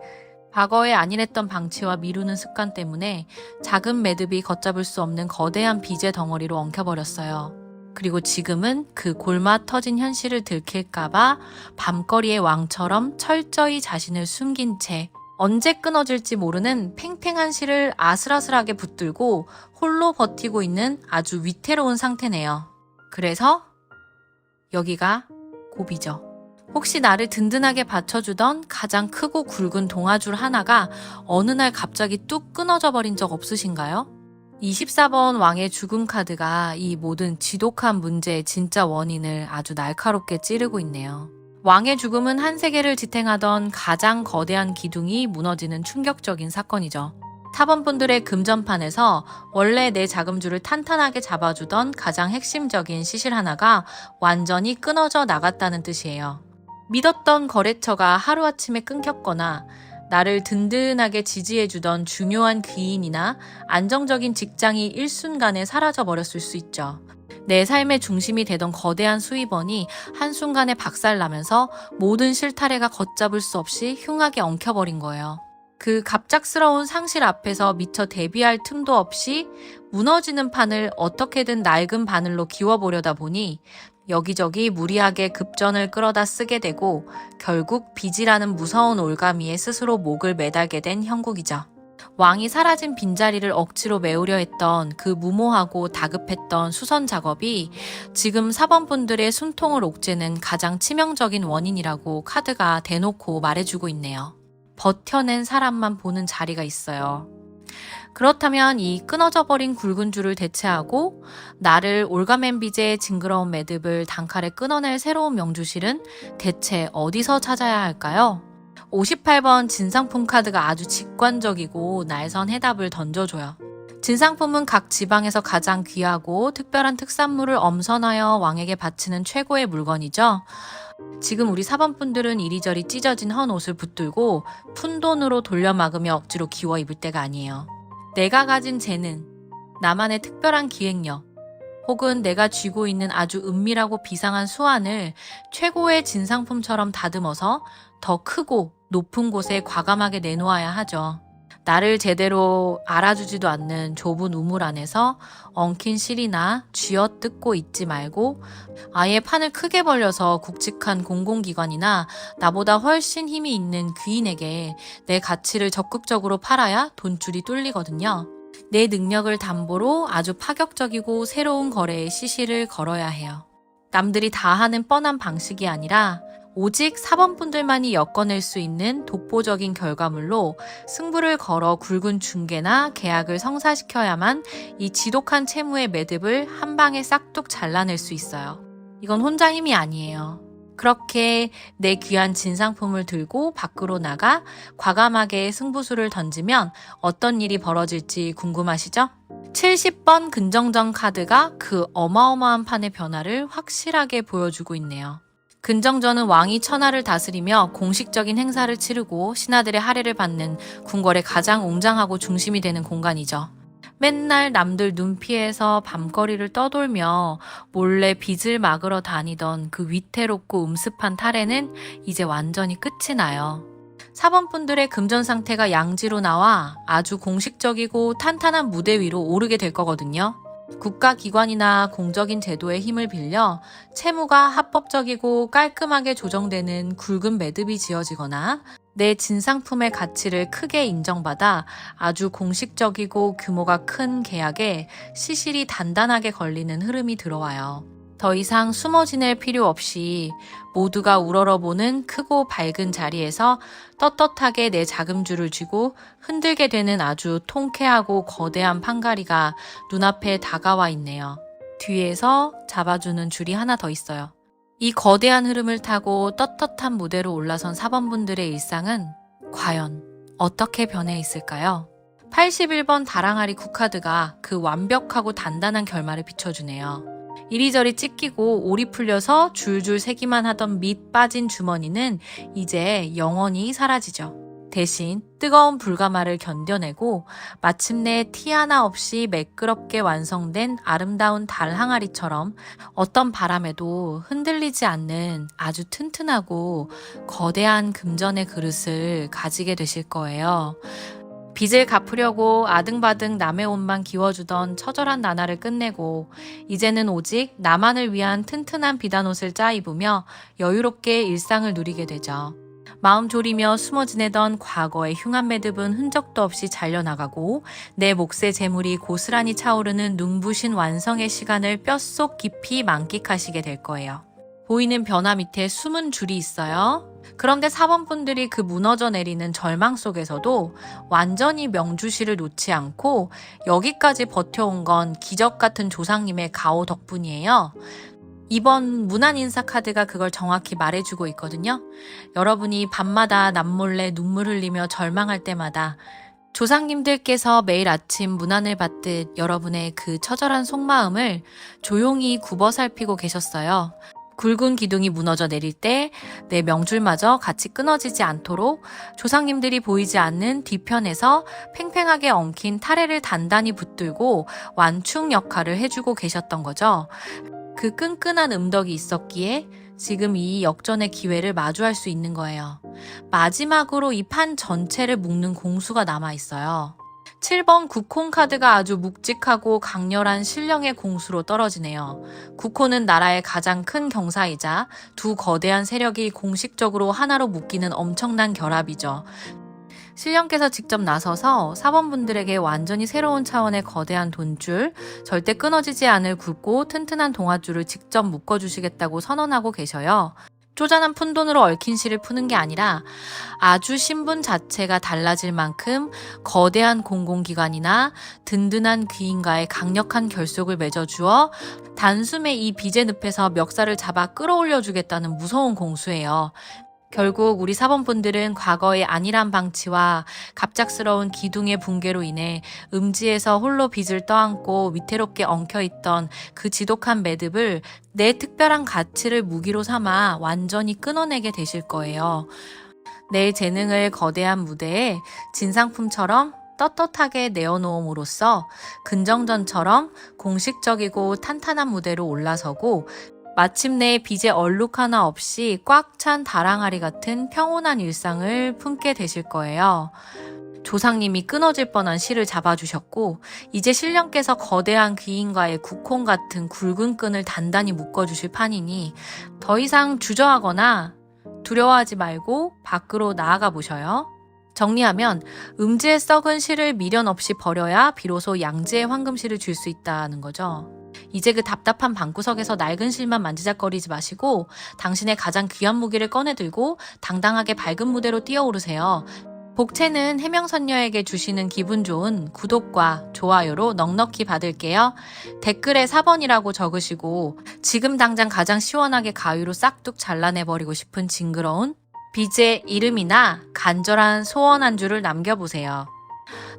과거에 안일했던 방치와 미루는 습관 때문에 작은 매듭이 걷잡을 수 없는 거대한 빚의 덩어리로 엉켜버렸어요. 그리고 지금은 그 골마 터진 현실을 들킬까봐 밤거리의 왕처럼 철저히 자신을 숨긴 채 언제 끊어질지 모르는 팽팽한 실을 아슬아슬하게 붙들고 홀로 버티고 있는 아주 위태로운 상태네요. 그래서 여기가 고비죠. 혹시 나를 든든하게 받쳐주던 가장 크고 굵은 동아줄 하나가 어느 날 갑자기 뚝 끊어져 버린 적 없으신가요? 24번 왕의 죽음 카드가 이 모든 지독한 문제의 진짜 원인을 아주 날카롭게 찌르고 있네요. 왕의 죽음은 한 세계를 지탱하던 가장 거대한 기둥이 무너지는 충격적인 사건이죠. 4번분들의 금전판에서 원래 내 자금줄을 탄탄하게 잡아주던 가장 핵심적인 시실 하나가 완전히 끊어져 나갔다는 뜻이에요. 믿었던 거래처가 하루아침에 끊겼거나 나를 든든하게 지지해주던 중요한 귀인이나 안정적인 직장이 일순간에 사라져버렸을 수 있죠. 내 삶의 중심이 되던 거대한 수입원이 한순간에 박살나면서 모든 실타래가 걷잡을 수 없이 흉하게 엉켜버린 거예요. 그 갑작스러운 상실 앞에서 미처 대비할 틈도 없이 무너지는 판을 어떻게든 낡은 바늘로 기워보려다 보니 여기저기 무리하게 급전을 끌어다 쓰게 되고 결국 빚이라는 무서운 올가미에 스스로 목을 매달게 된 형국이죠. 왕이 사라진 빈자리를 억지로 메우려 했던 그 무모하고 다급했던 수선 작업이 지금 사번분들의 숨통을 옥죄는 가장 치명적인 원인이라고 카드가 대놓고 말해주고 있네요. 버텨낸 사람만 보는 자리가 있어요. 그렇다면 이 끊어져 버린 굵은 줄을 대체하고 나를 올가맨 빚의 징그러운 매듭을 단칼에 끊어낼 새로운 명주실은 대체 어디서 찾아야 할까요? 58번 진상품 카드가 아주 직관적이고 날선 해답을 던져줘요. 진상품은 각 지방에서 가장 귀하고 특별한 특산물을 엄선하여 왕에게 바치는 최고의 물건이죠. 지금 우리 사번분들은 이리저리 찢어진 헌 옷을 붙들고 푼돈으로 돌려막으며 억지로 기워 입을 때가 아니에요. 내가 가진 재능, 나만의 특별한 기획력, 혹은 내가 쥐고 있는 아주 은밀하고 비상한 수완을 최고의 진상품처럼 다듬어서 더 크고 높은 곳에 과감하게 내놓아야 하죠. 나를 제대로 알아주지도 않는 좁은 우물 안에서 엉킨 실이나 쥐어뜯고 있지 말고 아예 판을 크게 벌려서 굵직한 공공기관이나 나보다 훨씬 힘이 있는 귀인에게 내 가치를 적극적으로 팔아야 돈줄이 뚫리거든요. 내 능력을 담보로 아주 파격적이고 새로운 거래의 시시를 걸어야 해요. 남들이 다 하는 뻔한 방식이 아니라 오직 사번분들만이 엮어낼 수 있는 독보적인 결과물로 승부를 걸어 굵은 중개나 계약을 성사시켜야만 이 지독한 채무의 매듭을 한 방에 싹둑 잘라낼 수 있어요. 이건 혼자 힘이 아니에요. 그렇게 내 귀한 진상품을 들고 밖으로 나가 과감하게 승부수를 던지면 어떤 일이 벌어질지 궁금하시죠? 70번 근정전 카드가 그 어마어마한 판의 변화를 확실하게 보여주고 있네요. 근정전은 왕이 천하를 다스리며 공식적인 행사를 치르고 신하들의 할애를 받는 궁궐의 가장 웅장하고 중심이 되는 공간이죠. 맨날 남들 눈 피해서 밤거리를 떠돌며 몰래 빚을 막으러 다니던 그 위태롭고 음습한 탈애는 이제 완전히 끝이 나요. 사번분들의 금전 상태가 양지로 나와 아주 공식적이고 탄탄한 무대 위로 오르게 될 거거든요. 국가기관이나 공적인 제도의 힘을 빌려 채무가 합법적이고 깔끔하게 조정되는 굵은 매듭이 지어지거나 내 진상품의 가치를 크게 인정받아 아주 공식적이고 규모가 큰 계약에 시실이 단단하게 걸리는 흐름이 들어와요. 더 이상 숨어 지낼 필요 없이 모두가 우러러보는 크고 밝은 자리에서 떳떳하게 내 자금줄을 쥐고 흔들게 되는 아주 통쾌하고 거대한 판가리가 눈앞에 다가와 있네요. 뒤에서 잡아주는 줄이 하나 더 있어요. 이 거대한 흐름을 타고 떳떳한 무대로 올라선 사번분들의 일상은 과연 어떻게 변해 있을까요? 81번 다랑아리 국카드가 그 완벽하고 단단한 결말을 비춰주네요. 이리저리 찢기고 올이 풀려서 줄줄 새기만 하던 밑 빠진 주머니는 이제 영원히 사라지죠. 대신 뜨거운 불가마를 견뎌내고 마침내 티 하나 없이 매끄럽게 완성된 아름다운 달 항아리처럼 어떤 바람에도 흔들리지 않는 아주 튼튼하고 거대한 금전의 그릇을 가지게 되실 거예요. 빚을 갚으려고 아등바등 남의 옷만 기워주던 처절한 나날을 끝내고 이제는 오직 나만을 위한 튼튼한 비단옷을 짜입으며 여유롭게 일상을 누리게 되죠. 마음 졸이며 숨어 지내던 과거의 흉한 매듭은 흔적도 없이 잘려나가고 내 몫의 재물이 고스란히 차오르는 눈부신 완성의 시간을 뼛속 깊이 만끽하시게 될 거예요. 보이는 변화 밑에 숨은 줄이 있어요. 그런데 사번분들이 그 무너져 내리는 절망 속에서도 완전히 명주실을 놓지 않고 여기까지 버텨온 건 기적 같은 조상님의 가오 덕분이에요. 이번 무난인사 카드가 그걸 정확히 말해주고 있거든요. 여러분이 밤마다 남몰래 눈물 흘리며 절망할 때마다 조상님들께서 매일 아침 문안을 받듯 여러분의 그 처절한 속마음을 조용히 굽어 살피고 계셨어요. 굵은 기둥이 무너져 내릴 때 내 명줄마저 같이 끊어지지 않도록 조상님들이 보이지 않는 뒤편에서 팽팽하게 엉킨 타래를 단단히 붙들고 완충 역할을 해주고 계셨던 거죠. 그 끈끈한 음덕이 있었기에 지금 이 역전의 기회를 마주할 수 있는 거예요. 마지막으로 이 판 전체를 묶는 공수가 남아 있어요. 7번 국홍 카드가 아주 묵직하고 강렬한 신령의 공수로 떨어지네요. 국호는 나라의 가장 큰 경사이자 두 거대한 세력이 공식적으로 하나로 묶이는 엄청난 결합이죠. 신령께서 직접 나서서 사범분들에게 완전히 새로운 차원의 거대한 돈줄, 절대 끊어지지 않을 굵고 튼튼한 동아줄을 직접 묶어주시겠다고 선언하고 계셔요. 쪼잔한 푼돈으로 얽힌 실을 푸는 게 아니라 아주 신분 자체가 달라질 만큼 거대한 공공기관이나 든든한 귀인과의 강력한 결속을 맺어주어 단숨에 이 빚의 늪에서 멱살을 잡아 끌어올려 주겠다는 무서운 공수예요. 결국 우리 사범분들은 과거의 안일한 방치와 갑작스러운 기둥의 붕괴로 인해 음지에서 홀로 빚을 떠안고 위태롭게 엉켜있던 그 지독한 매듭을 내 특별한 가치를 무기로 삼아 완전히 끊어내게 되실 거예요. 내 재능을 거대한 무대에 진상품처럼 떳떳하게 내어놓음으로써 근정전처럼 공식적이고 탄탄한 무대로 올라서고 마침내 빚의 얼룩 하나 없이 꽉 찬 다랑아리 같은 평온한 일상을 품게 되실 거예요. 조상님이 끊어질 뻔한 실을 잡아주셨고 이제 신령께서 거대한 귀인과의 국홍 같은 굵은 끈을 단단히 묶어주실 판이니 더 이상 주저하거나 두려워하지 말고 밖으로 나아가 보셔요. 정리하면 음지의 썩은 실을 미련 없이 버려야 비로소 양지의 황금실을 줄 수 있다는 거죠. 이제 그 답답한 방구석에서 낡은 실만 만지작거리지 마시고 당신의 가장 귀한 무기를 꺼내들고 당당하게 밝은 무대로 뛰어오르세요. 복채는 해명선녀에게 주시는 기분 좋은 구독과 좋아요로 넉넉히 받을게요. 댓글에 4번이라고 적으시고 지금 당장 가장 시원하게 가위로 싹둑 잘라내버리고 싶은 징그러운 빚의 이름이나 간절한 소원 한 줄을 남겨보세요.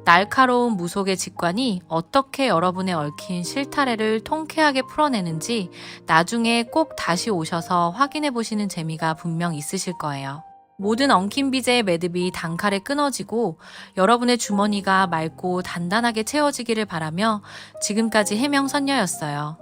날카로운 무속의 직관이 어떻게 여러분의 얽힌 실타래를 통쾌하게 풀어내는지 나중에 꼭 다시 오셔서 확인해 보시는 재미가 분명 있으실 거예요. 모든 엉킨 빚의 매듭이 단칼에 끊어지고 여러분의 주머니가 맑고 단단하게 채워지기를 바라며 지금까지 해명선녀였어요.